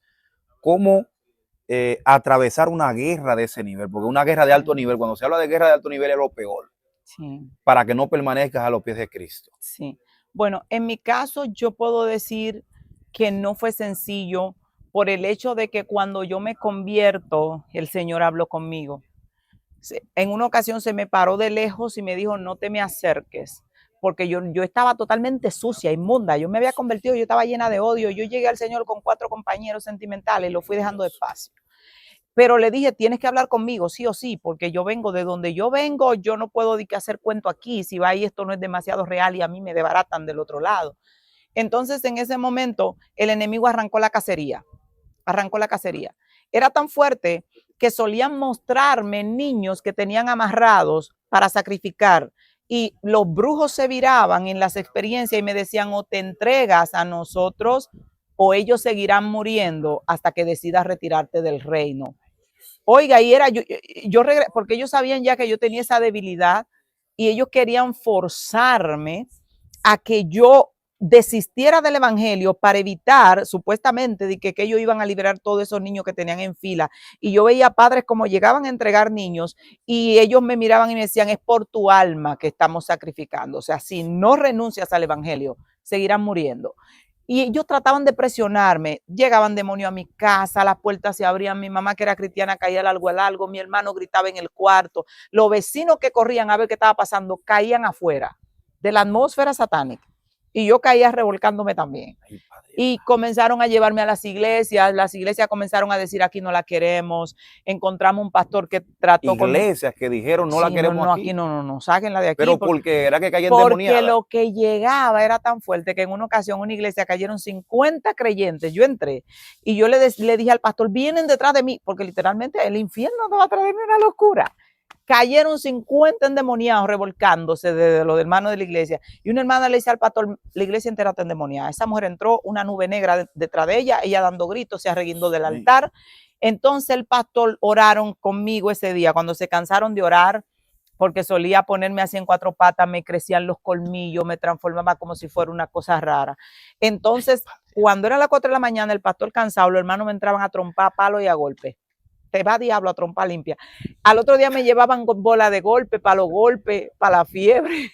[SPEAKER 1] ¿cómo atravesar una guerra de ese nivel? Porque una guerra de alto nivel, cuando se habla de guerra de alto nivel es lo peor,
[SPEAKER 2] Sí.
[SPEAKER 1] para que no permanezcas a los pies de Cristo.
[SPEAKER 2] Sí. Bueno, en mi caso yo puedo decir que no fue sencillo por el hecho de que cuando yo me convierto, el Señor habló conmigo. En una ocasión se me paró de lejos y me dijo, no te me acerques, porque yo estaba totalmente sucia, inmunda, yo me había convertido, yo estaba llena de odio, yo llegué al Señor con 4 compañeros sentimentales y lo fui dejando despacio. Pero le dije, tienes que hablar conmigo, sí o sí, porque yo vengo de donde yo vengo, yo no puedo hacer cuento aquí, si va ahí esto no es demasiado real y a mí me desbaratan del otro lado. Entonces en ese momento el enemigo arrancó la cacería. Era tan fuerte que solían mostrarme niños que tenían amarrados para sacrificar y los brujos se viraban en las experiencias y me decían, o te entregas a nosotros o ellos seguirán muriendo hasta que decidas retirarte del reino. Oiga, y era yo porque ellos sabían ya que yo tenía esa debilidad y ellos querían forzarme a que yo desistiera del evangelio para evitar supuestamente de que ellos iban a liberar todos esos niños que tenían en fila. Y yo veía padres como llegaban a entregar niños y ellos me miraban y me decían, es por tu alma que estamos sacrificando. O sea, si no renuncias al evangelio, seguirán muriendo. Y ellos trataban de presionarme. Llegaban demonios a mi casa, las puertas se abrían, mi mamá que era cristiana caía al algo, mi hermano gritaba en el cuarto, los vecinos que corrían a ver qué estaba pasando caían afuera de la atmósfera satánica. Y yo caía revolcándome también.
[SPEAKER 1] Ay, padre.
[SPEAKER 2] Y comenzaron a llevarme a las iglesias comenzaron a decir aquí no la queremos, encontramos un pastor que trató
[SPEAKER 1] Iglesias que dijeron no la
[SPEAKER 2] sí,
[SPEAKER 1] queremos
[SPEAKER 2] no,
[SPEAKER 1] aquí.
[SPEAKER 2] no, sáquenla de aquí.
[SPEAKER 1] Pero porque era que caían
[SPEAKER 2] Porque
[SPEAKER 1] demoniadas.
[SPEAKER 2] lo que llegaba era tan fuerte que en una ocasión una iglesia cayeron 50 creyentes, yo entré y yo le dije al pastor, vienen detrás de mí, porque literalmente el infierno estaba atrás de mí, una locura. Cayeron 50 endemoniados revolcándose de los hermanos de la iglesia. Y una hermana le dice al pastor, la iglesia entera está endemoniada. Esa mujer entró, una nube negra detrás de ella dando gritos, se arreguindó del altar. Entonces el pastor oraron conmigo ese día, cuando se cansaron de orar, porque solía ponerme así en cuatro patas, me crecían los colmillos, me transformaba como si fuera una cosa rara. Entonces, cuando era las 4 de la mañana, el pastor cansado, los hermanos me entraban a trompar a palo y a golpe. Te va diablo a trompa limpia. Al otro día me llevaban bola de golpe, para los golpes, para la fiebre.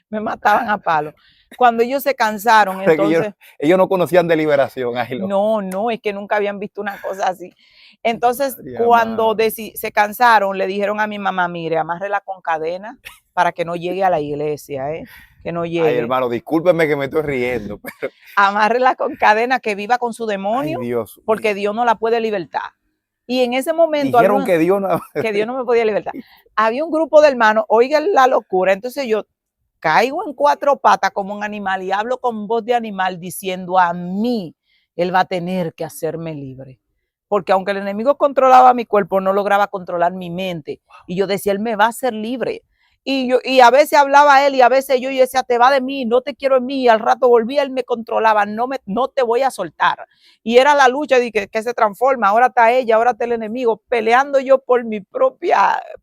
[SPEAKER 2] Me mataban a palo. Cuando ellos se cansaron, entonces...
[SPEAKER 1] Ellos no conocían de liberación.
[SPEAKER 2] No, es que nunca habían visto una cosa así. Entonces, cuando se cansaron, le dijeron a mi mamá, mire, amárrela con cadena para que no llegue a la iglesia, que no llegue.
[SPEAKER 1] Ay, hermano, discúlpeme que me estoy riendo. Pero...
[SPEAKER 2] amárrela con cadena, que viva con su demonio,
[SPEAKER 1] ay, Dios,
[SPEAKER 2] porque Dios no la puede libertar. Y en ese momento...
[SPEAKER 1] dijeron que Dios
[SPEAKER 2] no me podía libertar. Había un grupo de hermanos, oigan la locura, entonces yo caigo en cuatro patas como un animal y hablo con voz de animal diciendo a mí, él va a tener que hacerme libre. Porque aunque el enemigo controlaba mi cuerpo, no lograba controlar mi mente. Y yo decía, él me va a hacer libre. Y a veces hablaba él y a veces yo decía, te va de mí, no te quiero en mí. Y al rato volvía, él me controlaba, no te voy a soltar. Y era la lucha de que se transforma, ahora está ella, ahora está el enemigo, peleando yo por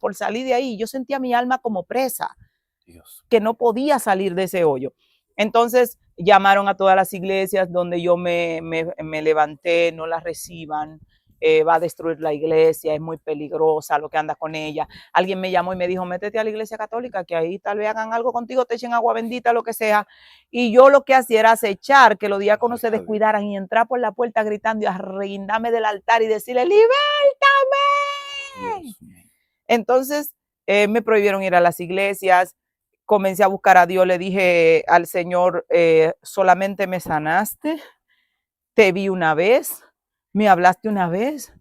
[SPEAKER 2] por salir de ahí. Yo sentía mi alma como presa, Dios, que no podía salir de ese hoyo. Entonces llamaron a todas las iglesias donde yo me levanté, no las reciban. Va a destruir la iglesia, es muy peligrosa lo que anda con ella. Alguien me llamó y me dijo, métete a la iglesia católica, que ahí tal vez hagan algo contigo, te echen agua bendita, lo que sea. Y yo lo que hacía era acechar que los diáconos se descuidaran y entrar por la puerta gritando y arreguindarme del altar y decirle, ¡libértame! Entonces me prohibieron ir a las iglesias, comencé a buscar a Dios, le dije al Señor, solamente me sanaste, te vi una vez, me hablaste una vez,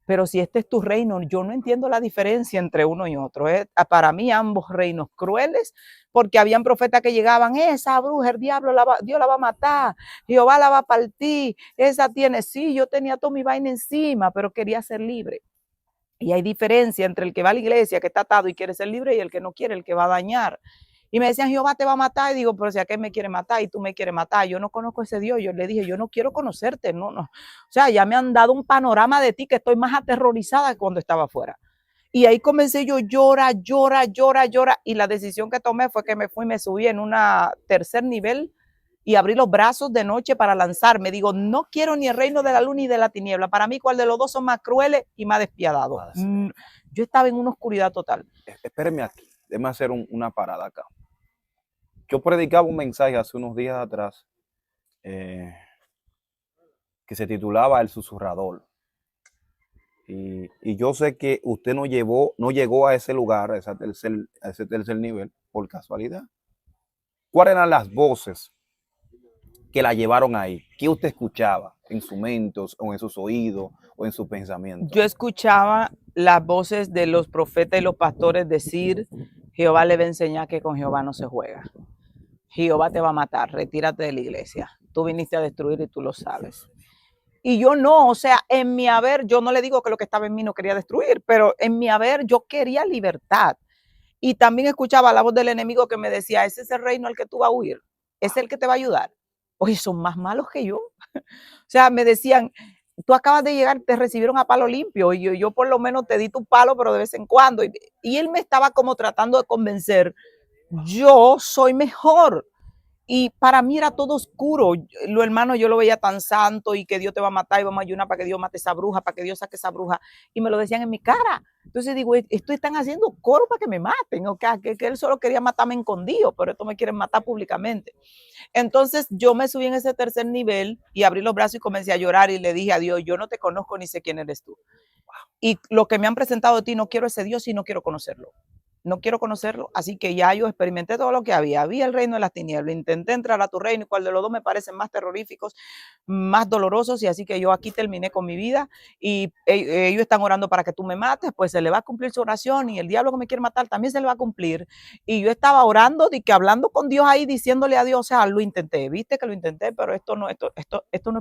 [SPEAKER 2] pero si este es tu reino, yo no entiendo la diferencia entre uno y otro. Para mí ambos reinos crueles, porque habían profetas que llegaban, esa bruja, el diablo, Dios la va a matar, Jehová la va a partir, esa tiene, sí, yo tenía toda mi vaina encima, pero quería ser libre. Y hay diferencia entre el que va a la iglesia, que está atado y quiere ser libre, y el que no quiere, el que va a dañar. Y me decían, Jehová te va a matar. Y digo, pero si aquel me quiere matar y tú me quieres matar, yo no conozco a ese Dios. Yo le dije, yo no quiero conocerte, no. O sea, ya me han dado un panorama de ti que estoy más aterrorizada que cuando estaba afuera. Y ahí comencé yo, llora. Y la decisión que tomé fue que me fui, me subí en un tercer nivel y abrí los brazos de noche para lanzarme. Digo, no quiero ni el reino de la luz ni de la tiniebla. Para mí, ¿cuál de los dos son más crueles y más despiadados? Yo estaba en una oscuridad total.
[SPEAKER 1] Espéreme aquí, déjeme hacer una parada acá. Yo predicaba un mensaje hace unos días atrás que se titulaba El Susurrador. Y yo sé que usted no llegó a ese lugar, a ese tercer nivel, por casualidad. ¿Cuáles eran las voces que la llevaron ahí? ¿Qué usted escuchaba en su mente o en sus oídos o en sus pensamientos?
[SPEAKER 2] Yo escuchaba las voces de los profetas y los pastores decir, Jehová le va a enseñar que con Jehová no se juega. Jehová te va a matar, retírate de la iglesia. Tú viniste a destruir y tú lo sabes. Y yo no, o sea, en mi haber, yo no le digo que lo que estaba en mí no quería destruir, pero en mi haber yo quería libertad. Y también escuchaba la voz del enemigo que me decía, ese es el reino al que tú vas a huir, es el que te va a ayudar. Oye, son más malos que yo. O sea, me decían, tú acabas de llegar, te recibieron a palo limpio, y yo por lo menos te di tu palo, pero de vez en cuando. Y él me estaba como tratando de convencer, yo soy mejor. Y para mí era todo oscuro. Lo hermano, yo lo veía tan santo y que Dios te va a matar y vamos a ayunar para que Dios mate esa bruja, para que Dios saque esa bruja. Y me lo decían en mi cara. Entonces digo, esto están haciendo coro para que me maten. ¿O que él solo quería matarme escondido, pero esto me quieren matar públicamente. Entonces yo me subí en ese tercer nivel y abrí los brazos y comencé a llorar y le dije a Dios, yo no te conozco ni sé quién eres tú. Y lo que me han presentado de ti, no quiero ese Dios y no quiero conocerlo. No quiero conocerlo, así que ya yo experimenté todo lo que había. Había el reino de las tinieblas, intenté entrar a tu reino y cuál de los dos me parecen más terroríficos, más dolorosos, y así que yo aquí terminé con mi vida y ellos están orando para que tú me mates, pues se le va a cumplir su oración y el diablo que me quiere matar también se le va a cumplir. Y yo estaba orando y que hablando con Dios ahí, diciéndole a Dios, o sea, lo intenté, viste que lo intenté, pero esto no es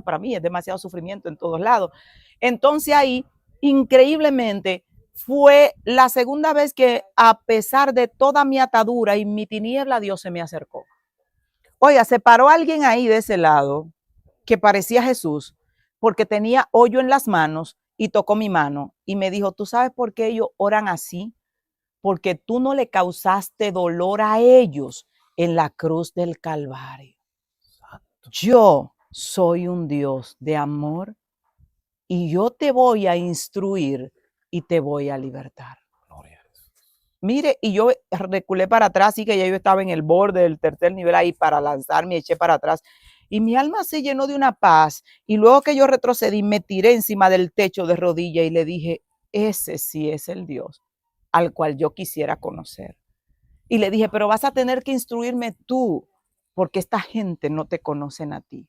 [SPEAKER 2] para mí, es demasiado sufrimiento en todos lados. Entonces ahí, increíblemente, fue la segunda vez que a pesar de toda mi atadura y mi tiniebla, Dios se me acercó. Oiga, se paró alguien ahí de ese lado que parecía Jesús porque tenía hoyo en las manos y tocó mi mano y me dijo, ¿tú sabes por qué ellos oran así? Porque tú no le causaste dolor a ellos en la cruz del Calvario. Yo soy un Dios de amor y yo te voy a instruir y te voy a libertar. Mire, y yo reculé para atrás, así que ya yo estaba en el borde del tercer nivel ahí para lanzarme, eché para atrás. Y mi alma se llenó de una paz. Y luego que yo retrocedí, me tiré encima del techo de rodilla y le dije, ese sí es el Dios al cual yo quisiera conocer. Y le dije, pero vas a tener que instruirme tú, porque esta gente no te conocen a ti.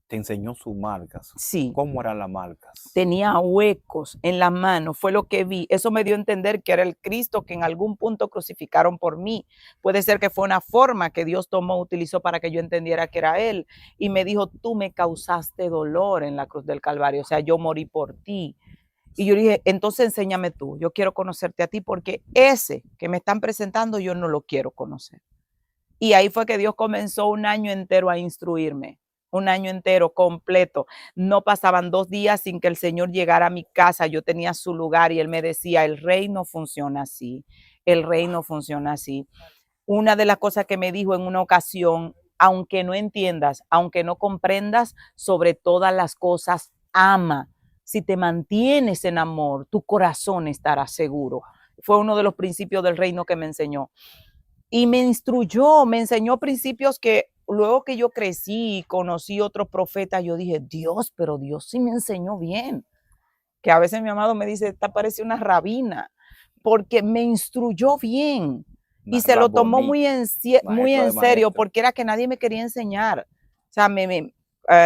[SPEAKER 1] Te enseñó sus marcas.
[SPEAKER 2] Sí.
[SPEAKER 1] ¿Cómo eran las marcas?
[SPEAKER 2] Tenía huecos en la mano, fue lo que vi. Eso me dio a entender que era el Cristo que en algún punto crucificaron por mí. Puede ser que fue una forma que Dios tomó, utilizó para que yo entendiera que era Él. Y me dijo, tú me causaste dolor en la cruz del Calvario, o sea, yo morí por ti. Y yo dije, entonces enséñame tú, yo quiero conocerte a ti porque ese que me están presentando yo no lo quiero conocer. Y ahí fue que Dios comenzó un año entero a instruirme. Un año entero completo. No pasaban 2 días sin que el Señor llegara a mi casa. Yo tenía su lugar y Él me decía, el reino funciona así. El reino funciona así. Una de las cosas que me dijo en una ocasión, aunque no entiendas, aunque no comprendas, sobre todas las cosas, ama. Si te mantienes en amor, tu corazón estará seguro. Fue uno de los principios del reino que me enseñó. Y me instruyó, me enseñó principios que luego que yo crecí y conocí otros profetas, yo dije, Dios, pero Dios sí me enseñó bien. Que a veces mi amado me dice, esta parece una rabina, porque me instruyó bien. Y se lo tomó muy en serio, porque era que nadie me quería enseñar. O sea,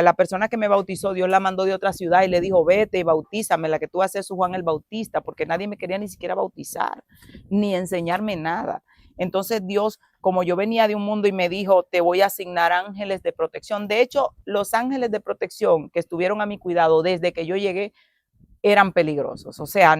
[SPEAKER 2] la persona que me bautizó, Dios la mandó de otra ciudad y le dijo, vete y bautízame, la que tú haces es Juan el Bautista, porque nadie me quería ni siquiera bautizar, ni enseñarme nada. Entonces Dios, como yo venía de un mundo y me dijo, te voy a asignar ángeles de protección. De hecho, los ángeles de protección que estuvieron a mi cuidado desde que yo llegué eran peligrosos. O sea,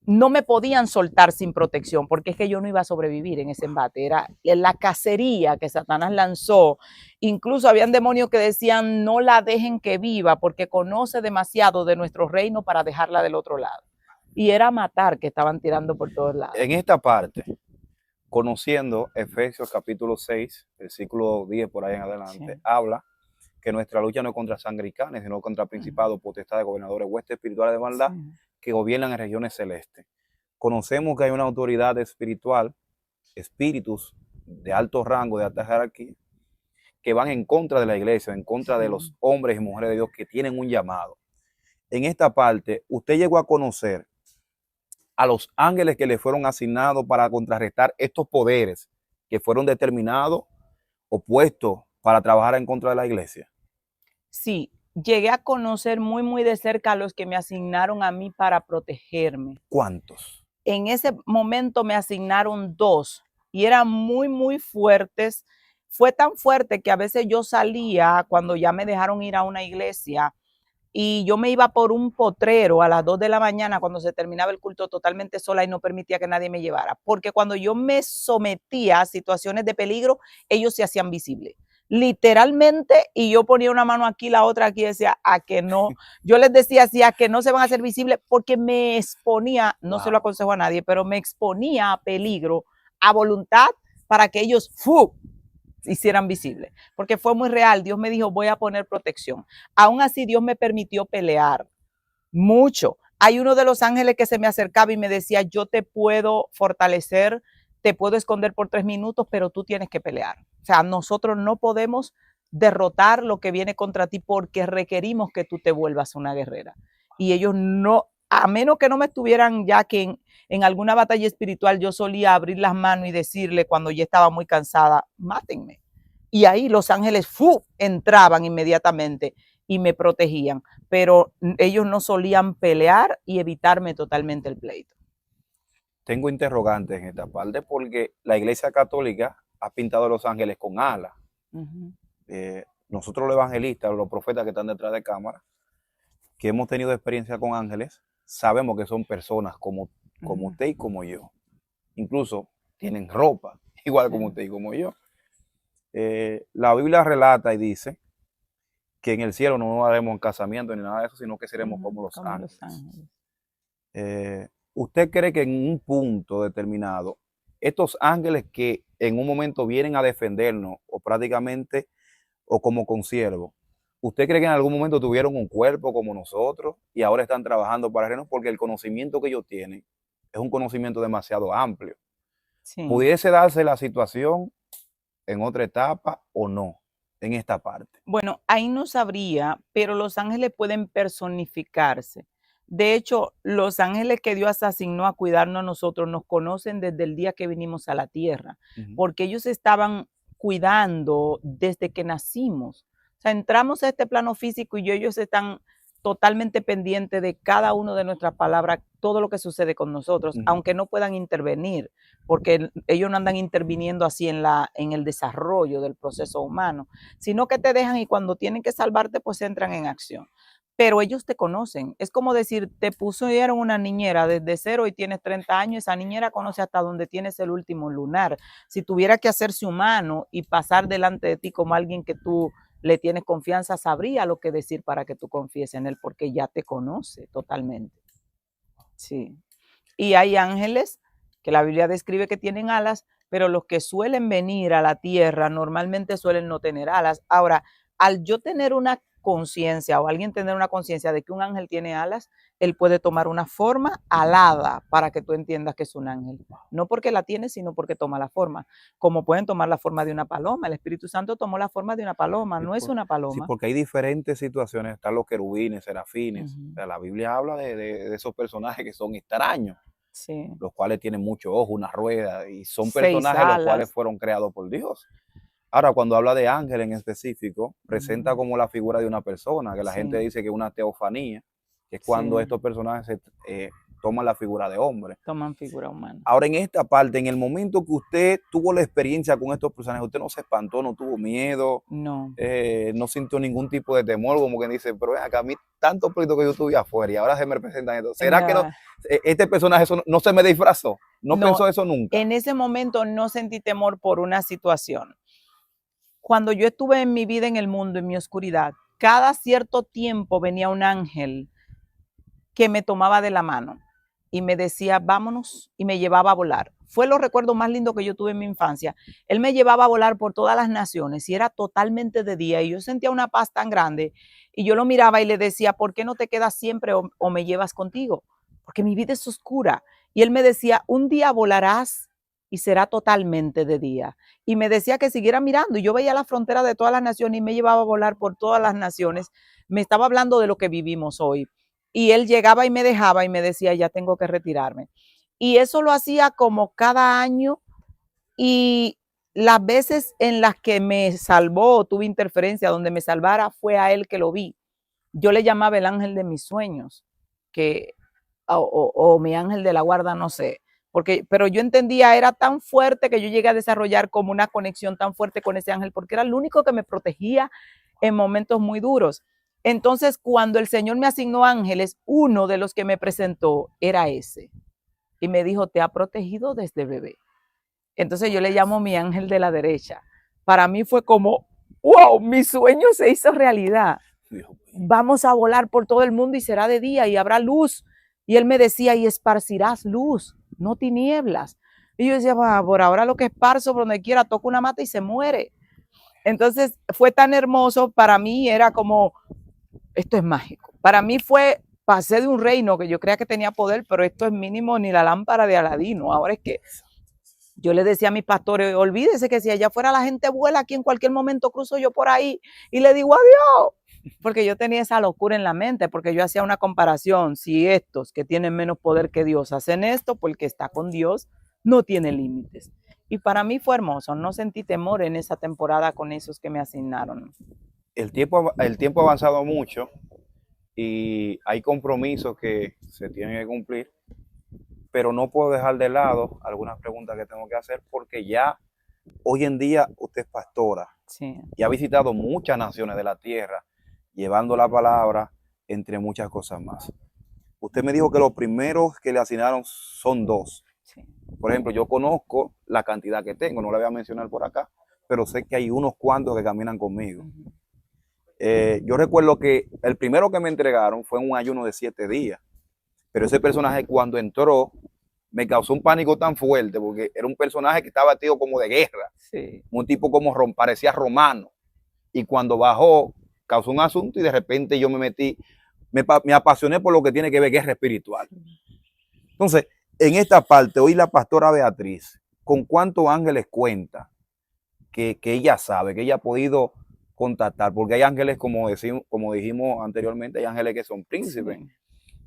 [SPEAKER 2] no me podían soltar sin protección porque es que yo no iba a sobrevivir en ese embate. Era la cacería que Satanás lanzó. Incluso habían demonios que decían, no la dejen que viva porque conoce demasiado de nuestro reino para dejarla del otro lado. Y era matar que estaban tirando por todos lados.
[SPEAKER 1] En esta parte, conociendo Efesios capítulo 6, versículo 10 por ahí en adelante, sí, habla que nuestra lucha no es contra sangre y carne, sino contra principados, potestades, gobernadores, huestes espirituales de maldad, sí, que gobiernan en regiones celestes. Conocemos que hay una autoridad espiritual, espíritus de alto rango, de alta jerarquía, que van en contra de la iglesia, en contra, sí, de los hombres y mujeres de Dios que tienen un llamado. En esta parte, usted llegó a conocer a los ángeles que le fueron asignados para contrarrestar estos poderes que fueron determinados o puestos para trabajar en contra de la iglesia.
[SPEAKER 2] Sí, llegué a conocer muy de cerca a los que me asignaron a mí para protegerme.
[SPEAKER 1] ¿Cuántos?
[SPEAKER 2] En ese momento me asignaron 2 y eran muy fuertes. Fue tan fuerte que a veces yo salía cuando ya me dejaron ir a una iglesia y yo me iba por un potrero a las 2 de la mañana cuando se terminaba el culto totalmente sola y no permitía que nadie me llevara. Porque cuando yo me sometía a situaciones de peligro, ellos se hacían visibles. Literalmente, y yo ponía una mano aquí, la otra aquí, decía, a que no, yo les decía así, a que no se van a hacer visibles, porque me exponía, no se lo aconsejo a nadie, pero me exponía a peligro, a voluntad, para que ellos, hicieran visible, porque fue muy real. Dios me dijo, voy a poner protección. Aún así, Dios me permitió pelear mucho. Hay uno de los ángeles que se me acercaba y me decía, yo te puedo fortalecer, te puedo esconder por 3 minutos, pero tú tienes que pelear. O sea, nosotros no podemos derrotar lo que viene contra ti porque requerimos que tú te vuelvas una guerrera. Y ellos no, a menos que no me estuvieran ya que en alguna batalla espiritual yo solía abrir las manos y decirle cuando ya estaba muy cansada, mátenme. Y ahí los ángeles entraban inmediatamente y me protegían, pero ellos no solían pelear y evitarme totalmente el pleito.
[SPEAKER 1] Tengo interrogantes en esta parte porque la Iglesia Católica ha pintado a los ángeles con alas. Nosotros los evangelistas, los profetas que están detrás de cámara, que hemos tenido experiencia con ángeles, sabemos que son personas como usted y como yo. Incluso tienen ropa, igual como usted y como yo. La Biblia relata y dice que en el cielo no haremos un casamiento ni nada de eso, sino que seremos como los ángeles. ¿Usted cree que en un punto determinado, estos ángeles que en un momento vienen a defendernos o prácticamente o como consiervos, ¿usted cree que en algún momento tuvieron un cuerpo como nosotros y ahora están trabajando para renos? Porque el conocimiento que ellos tienen es un conocimiento demasiado amplio. Sí. ¿Pudiese darse la situación en otra etapa o no en esta parte?
[SPEAKER 2] Bueno, ahí no sabría, pero los ángeles pueden personificarse. De hecho, los ángeles que Dios asignó a cuidarnos a nosotros nos conocen desde el día que vinimos a la tierra, porque ellos estaban cuidando desde que nacimos. O sea, entramos a este plano físico y ellos están totalmente pendientes de cada una de nuestras palabras, todo lo que sucede con nosotros, aunque no puedan intervenir, porque ellos no andan interviniendo así en el desarrollo del proceso humano, sino que te dejan y cuando tienen que salvarte, pues entran en acción. Pero ellos te conocen. Es como decir, te pusieron una niñera desde 0 y tienes 30 años, esa niñera conoce hasta donde tienes el último lunar. Si tuviera que hacerse humano y pasar delante de ti como alguien que tú le tienes confianza, sabría lo que decir para que tú confíes en él, porque ya te conoce totalmente. Sí. Y hay ángeles que la Biblia describe que tienen alas, pero los que suelen venir a la tierra normalmente suelen no tener alas. Ahora, al yo tener una conciencia o alguien tener una conciencia de que un ángel tiene alas, él puede tomar una forma alada para que tú entiendas que es un ángel. No porque la tiene, sino porque toma la forma. Como pueden tomar la forma de una paloma. El Espíritu Santo tomó la forma de una paloma, no es una paloma.
[SPEAKER 1] Sí, porque hay diferentes situaciones. Están los querubines, serafines. O sea, la Biblia habla de esos personajes que son extraños. Sí. Los cuales tienen mucho ojo, una rueda, y son personajes los cuales fueron creados por Dios. Ahora, cuando habla de ángel en específico, presenta como la figura de una persona, que la gente dice que es una teofanía, que es cuando estos personajes toman la figura de hombre.
[SPEAKER 2] Toman figura humana.
[SPEAKER 1] Ahora, en esta parte, en el momento que usted tuvo la experiencia con estos personajes, usted no se espantó, no tuvo miedo, no sintió ningún tipo de temor, como que dice, pero acá a mí tanto pleito que yo tuve afuera y ahora se me representan esto. ¿Será que no, este personaje no se me disfrazó? ¿No pensó eso nunca?
[SPEAKER 2] En ese momento no sentí temor por una situación. Cuando yo estuve en mi vida en el mundo, en mi oscuridad, cada cierto tiempo venía un ángel que me tomaba de la mano y me decía, vámonos, y me llevaba a volar. Fue los recuerdos más lindos que yo tuve en mi infancia. Él me llevaba a volar por todas las naciones y era totalmente de día y yo sentía una paz tan grande y yo lo miraba y le decía, ¿por qué no te quedas siempre o me llevas contigo? Porque mi vida es oscura. Y él me decía, un día volarás y será totalmente de día. Y me decía que siguiera mirando y yo veía la frontera de todas las naciones y me llevaba a volar por todas las naciones. Me estaba hablando de lo que vivimos hoy. Y él llegaba y me dejaba y me decía, ya tengo que retirarme. Y eso lo hacía como cada año y las veces en las que me salvó, tuve interferencia, donde me salvara, fue a él que lo vi. Yo le llamaba el ángel de mis sueños, o mi ángel de la guarda, no sé. Pero yo entendía, era tan fuerte que yo llegué a desarrollar como una conexión tan fuerte con ese ángel, porque era el único que me protegía en momentos muy duros. Entonces, cuando el Señor me asignó ángeles, uno de los que me presentó era ese. Y me dijo, te ha protegido desde bebé. Entonces yo le llamo mi ángel de la derecha. Para mí fue como, wow, mi sueño se hizo realidad. Vamos a volar por todo el mundo y será de día y habrá luz. Y él me decía, y esparcirás luz, no tinieblas. Y yo decía, por ahora lo que esparzo por donde quiera, toco una mata y se muere. Entonces fue tan hermoso, para mí era como, esto es mágico. Para mí fue, pasé de un reino que yo creía que tenía poder, pero esto es mínimo ni la lámpara de Aladino. Ahora es que yo le decía a mis pastores, olvídese que si allá afuera la gente vuela, aquí en cualquier momento cruzo yo por ahí y le digo adiós. Porque yo tenía esa locura en la mente, porque yo hacía una comparación, si estos que tienen menos poder que Dios hacen esto, porque está con Dios, no tiene límites. Y para mí fue hermoso, no sentí temor en esa temporada con esos que me asignaron.
[SPEAKER 1] El tiempo ha avanzado mucho y hay compromisos que se tienen que cumplir, pero no puedo dejar de lado algunas preguntas que tengo que hacer porque ya hoy en día usted es pastora
[SPEAKER 2] Sí.
[SPEAKER 1] y ha visitado muchas naciones de la tierra, llevando la palabra entre muchas cosas más. Usted me dijo que los primeros que le asignaron son dos.
[SPEAKER 2] Sí.
[SPEAKER 1] Por ejemplo, yo conozco la cantidad que tengo, no la voy a mencionar por acá, pero sé que hay unos cuantos que caminan conmigo. Yo recuerdo que el primero que me entregaron fue un ayuno de 7 días, pero ese personaje cuando entró me causó un pánico tan fuerte porque era un personaje que estaba vestido como de guerra,
[SPEAKER 2] Sí.
[SPEAKER 1] un tipo como parecía romano, y cuando bajó causó un asunto y de repente yo me metí, me apasioné por lo que tiene que ver guerra espiritual. Entonces, en esta parte, hoy la pastora Beatriz, ¿con cuántos ángeles cuenta que ella sabe, que ella ha podido contactar? Porque hay ángeles, como dijimos anteriormente, hay ángeles que son príncipes,
[SPEAKER 2] Sí.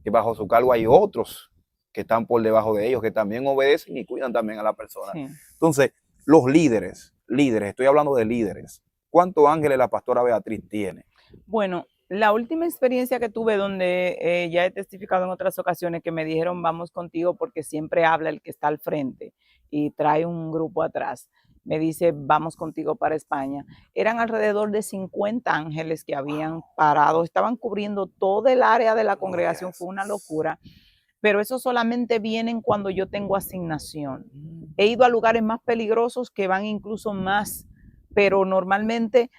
[SPEAKER 1] que bajo su cargo hay otros que están por debajo de ellos, que también obedecen y cuidan también a la persona.
[SPEAKER 2] Sí.
[SPEAKER 1] Entonces, los líderes, estoy hablando de líderes, ¿cuántos ángeles la pastora Beatriz tiene?
[SPEAKER 2] Bueno, la última experiencia que tuve donde ya he testificado en otras ocasiones que me dijeron vamos contigo porque siempre habla el que está al frente y trae un grupo atrás. Me dice vamos contigo para España. Eran alrededor de 50 ángeles que habían parado, estaban cubriendo todo el área de la congregación, fue una locura. Pero eso solamente vienen cuando yo tengo asignación. He ido a lugares más peligrosos que van incluso más, pero normalmente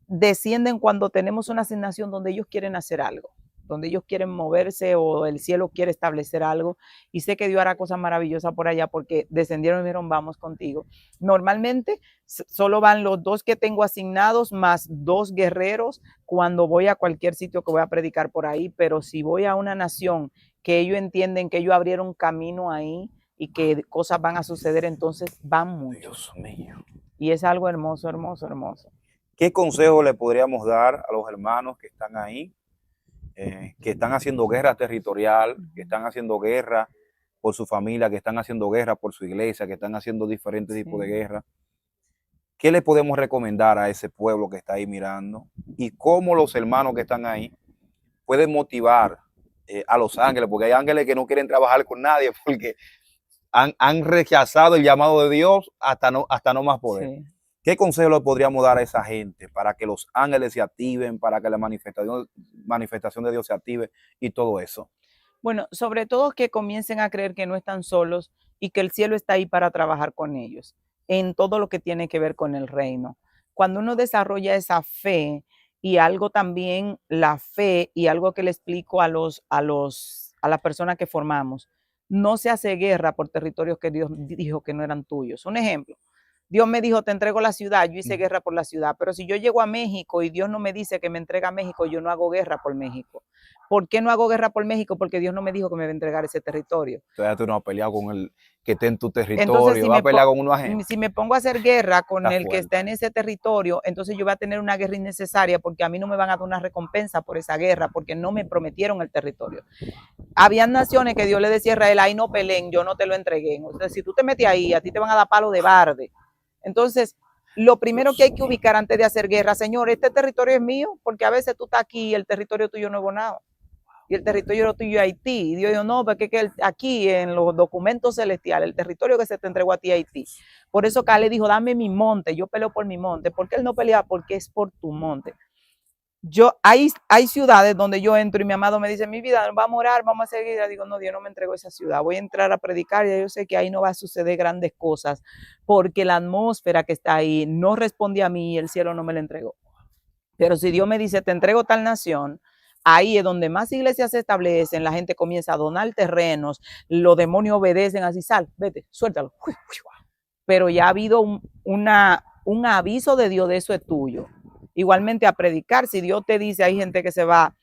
[SPEAKER 2] descienden cuando tenemos una asignación donde ellos quieren hacer algo, donde ellos quieren moverse o el cielo quiere establecer algo y sé que Dios hará cosas maravillosas por allá porque descendieron y me dijeron vamos contigo. Normalmente solo van los 2 que tengo asignados más 2 guerreros cuando voy a cualquier sitio que voy a predicar por ahí, pero si voy a una nación que ellos entienden que ellos abrieron camino ahí y que cosas van a suceder, entonces van muchos.
[SPEAKER 1] Dios mío.
[SPEAKER 2] Y es algo hermoso, hermoso, hermoso.
[SPEAKER 1] ¿Qué consejo le podríamos dar a los hermanos que están ahí, que están haciendo guerra territorial, que están haciendo guerra por su familia, que están haciendo guerra por su iglesia, que están haciendo diferentes tipos de guerra? ¿Qué le podemos recomendar a ese pueblo que está ahí mirando? Y cómo los hermanos que están ahí pueden motivar a los ángeles, porque hay ángeles que no quieren trabajar con nadie porque han rechazado el llamado de Dios hasta no más poder.
[SPEAKER 2] Sí.
[SPEAKER 1] ¿Qué consejo le podríamos dar a esa gente para que los ángeles se activen, para que la manifestación de Dios se active y todo eso?
[SPEAKER 2] Bueno, sobre todo que comiencen a creer que no están solos y que el cielo está ahí para trabajar con ellos en todo lo que tiene que ver con el reino. Cuando uno desarrolla esa fe y algo también, la fe y algo que le explico a las personas que formamos, no se hace guerra por territorios que Dios dijo que no eran tuyos. Un ejemplo. Dios me dijo, te entrego la ciudad, yo hice guerra por la ciudad, pero si yo llego a México y Dios no me dice que me entrega a México, yo no hago guerra por México. ¿Por qué no hago guerra por México? Porque Dios no me dijo que me va a entregar ese territorio.
[SPEAKER 1] Entonces tú no has peleado con el que esté en tu
[SPEAKER 2] Entonces,
[SPEAKER 1] territorio, vas a pelear con uno ajeno.
[SPEAKER 2] si me pongo a hacer guerra con
[SPEAKER 1] Está
[SPEAKER 2] el que
[SPEAKER 1] fuerte.
[SPEAKER 2] está en ese territorio, entonces yo voy a tener una guerra innecesaria porque a mí no me van a dar una recompensa por esa guerra porque no me prometieron el territorio. Habían naciones que Dios le decía a Israel, ahí no peleen, yo no te lo entregué. Entonces, si tú te metes ahí, a ti te van a dar palo de barde. Entonces, lo primero que hay que ubicar antes de hacer guerra, señor, este territorio es mío, porque a veces tú estás aquí y el territorio tuyo no es Bonao. Y el territorio tuyo es Haití. Y Dios dijo, no, porque aquí en los documentos celestiales, el territorio que se te entregó a ti es Haití. Por eso Caleb dijo, dame mi monte, yo peleo por mi monte. ¿Por qué él no pelea? Porque es por tu monte. Hay ciudades donde yo entro y mi amado me dice, mi vida, vamos a orar, vamos a seguir. Yo digo, no, Dios no me entregó esa ciudad. Voy a entrar a predicar y yo sé que ahí no va a suceder grandes cosas porque la atmósfera que está ahí no responde a mí y el cielo no me la entregó. Pero si Dios me dice, te entrego tal nación, ahí es donde más iglesias se establecen, la gente comienza a donar terrenos, los demonios obedecen, así sal, vete, suéltalo. Pero ya ha habido una un aviso de Dios, de eso es tuyo. Igualmente a predicar, si Dios te dice, hay gente que se va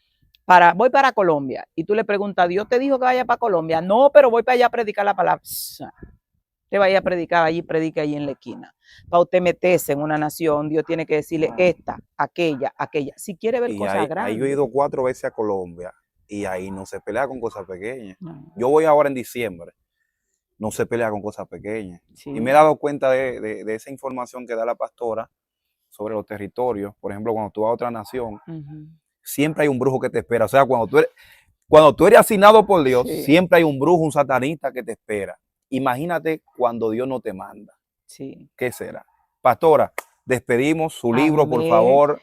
[SPEAKER 2] voy para Colombia, y tú le preguntas, ¿Dios te dijo que vaya para Colombia? No, pero voy para allá a predicar la palabra. Te vaya a predicar allí, predica allí en la esquina. Para usted meterse en una nación, Dios tiene que decirle esta, aquella. Si quiere ver
[SPEAKER 1] Y
[SPEAKER 2] cosas
[SPEAKER 1] ahí
[SPEAKER 2] grandes.
[SPEAKER 1] yo he ido 4 veces a Colombia y ahí no se pelea con cosas pequeñas.
[SPEAKER 2] No.
[SPEAKER 1] Yo voy ahora en diciembre, no se pelea con cosas pequeñas.
[SPEAKER 2] Sí.
[SPEAKER 1] Y me he dado cuenta de esa información que da la pastora sobre los territorios. Por ejemplo, cuando tú vas a otra nación, siempre hay un brujo que te espera. O sea, cuando tú eres asignado por Dios,
[SPEAKER 2] Sí.
[SPEAKER 1] siempre hay un brujo, un satanista que te espera. Imagínate cuando Dios no te manda.
[SPEAKER 2] Sí.
[SPEAKER 1] ¿Qué será? Pastora, despedimos su libro, por favor.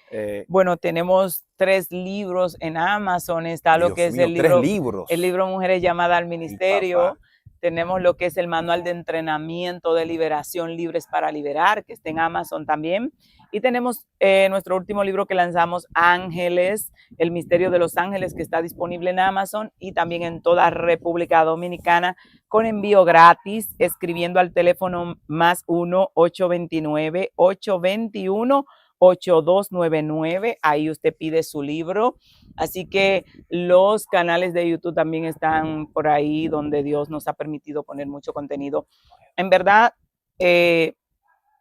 [SPEAKER 2] Bueno, tenemos 3 libros en Amazon. Está lo que es
[SPEAKER 1] mío,
[SPEAKER 2] el libro,
[SPEAKER 1] 3 libros.
[SPEAKER 2] El libro Mujeres Llamadas al Ministerio. Tenemos lo que es el manual de entrenamiento de liberación, Libres para Liberar, que está en Amazon también. Y tenemos nuestro último libro que lanzamos, Ángeles, el misterio de los ángeles, que está disponible en Amazon y también en toda República Dominicana, con envío gratis, escribiendo al teléfono +1 829 821 8299. Ahí usted pide su libro. Así que los canales de YouTube también están por ahí, donde Dios nos ha permitido poner mucho contenido. En verdad,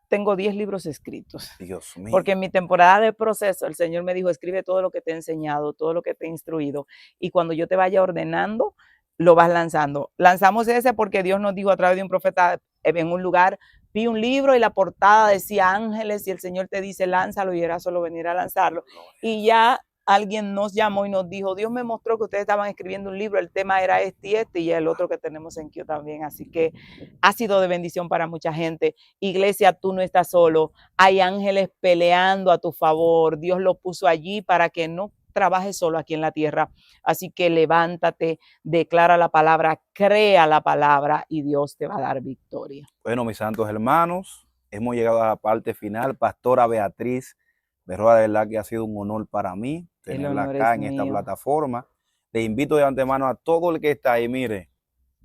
[SPEAKER 2] tengo 10 libros escritos.
[SPEAKER 1] Dios mío.
[SPEAKER 2] Porque en mi temporada de proceso, el Señor me dijo, escribe todo lo que te he enseñado, todo lo que te he instruido. Y cuando yo te vaya ordenando, lo vas lanzando. Lanzamos ese porque Dios nos dijo a través de un profeta en un lugar, vi un libro y la portada decía Ángeles, y el Señor te dice, lánzalo, y era solo venir a lanzarlo. Y ya alguien nos llamó y nos dijo, Dios me mostró que ustedes estaban escribiendo un libro, el tema era este y el otro que tenemos en Q también. Así que ha sido de bendición para mucha gente. Iglesia, tú no estás solo. Hay ángeles peleando a tu favor. Dios lo puso allí para que no trabajes solo aquí en la tierra. Así que levántate, declara la palabra, crea la palabra y Dios te va a dar victoria.
[SPEAKER 1] Bueno, mis santos hermanos, hemos llegado a la parte final. Pastora Beatriz Berroa, de verdad que ha sido un honor para mí tenerla acá en esta plataforma. Le invito de antemano a todo el que está ahí, mire,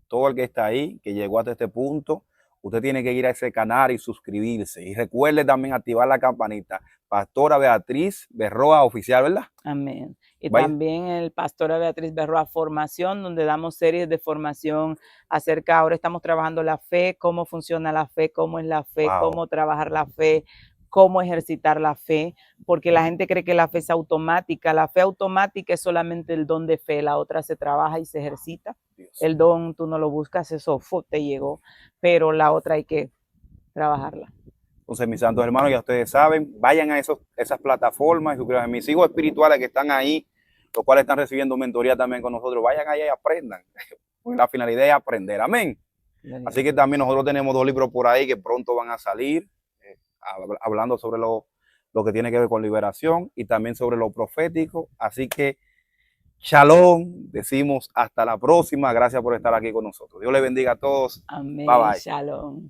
[SPEAKER 1] todo el que está ahí, que llegó hasta este punto, usted tiene que ir a ese canal y suscribirse. Y recuerde también activar la campanita. Pastora Beatriz Berroa Oficial, ¿verdad?
[SPEAKER 2] Amén. Y también el Pastora Beatriz Berroa Formación, donde damos series de formación acerca, ahora estamos trabajando la fe, cómo funciona la fe, cómo es la fe, cómo trabajar la fe, cómo ejercitar la fe, porque la gente cree que la fe es automática. La fe automática es solamente el don de fe, la otra se trabaja y se ejercita. El don tú no lo buscas, eso te llegó, pero la otra hay que trabajarla.
[SPEAKER 1] Entonces, mis santos hermanos, ya ustedes saben, vayan a esas plataformas, mis hijos espirituales que están ahí, los cuales están recibiendo mentoría también con nosotros, vayan allá y aprendan. Pues la finalidad es aprender, amén. Así que también nosotros tenemos 2 libros por ahí que pronto van a salir, hablando sobre lo que tiene que ver con liberación y también sobre lo profético. Así que shalom, decimos hasta la próxima. Gracias por estar aquí con nosotros. Dios les bendiga a todos.
[SPEAKER 2] Amén.
[SPEAKER 1] Bye bye.
[SPEAKER 2] Shalom.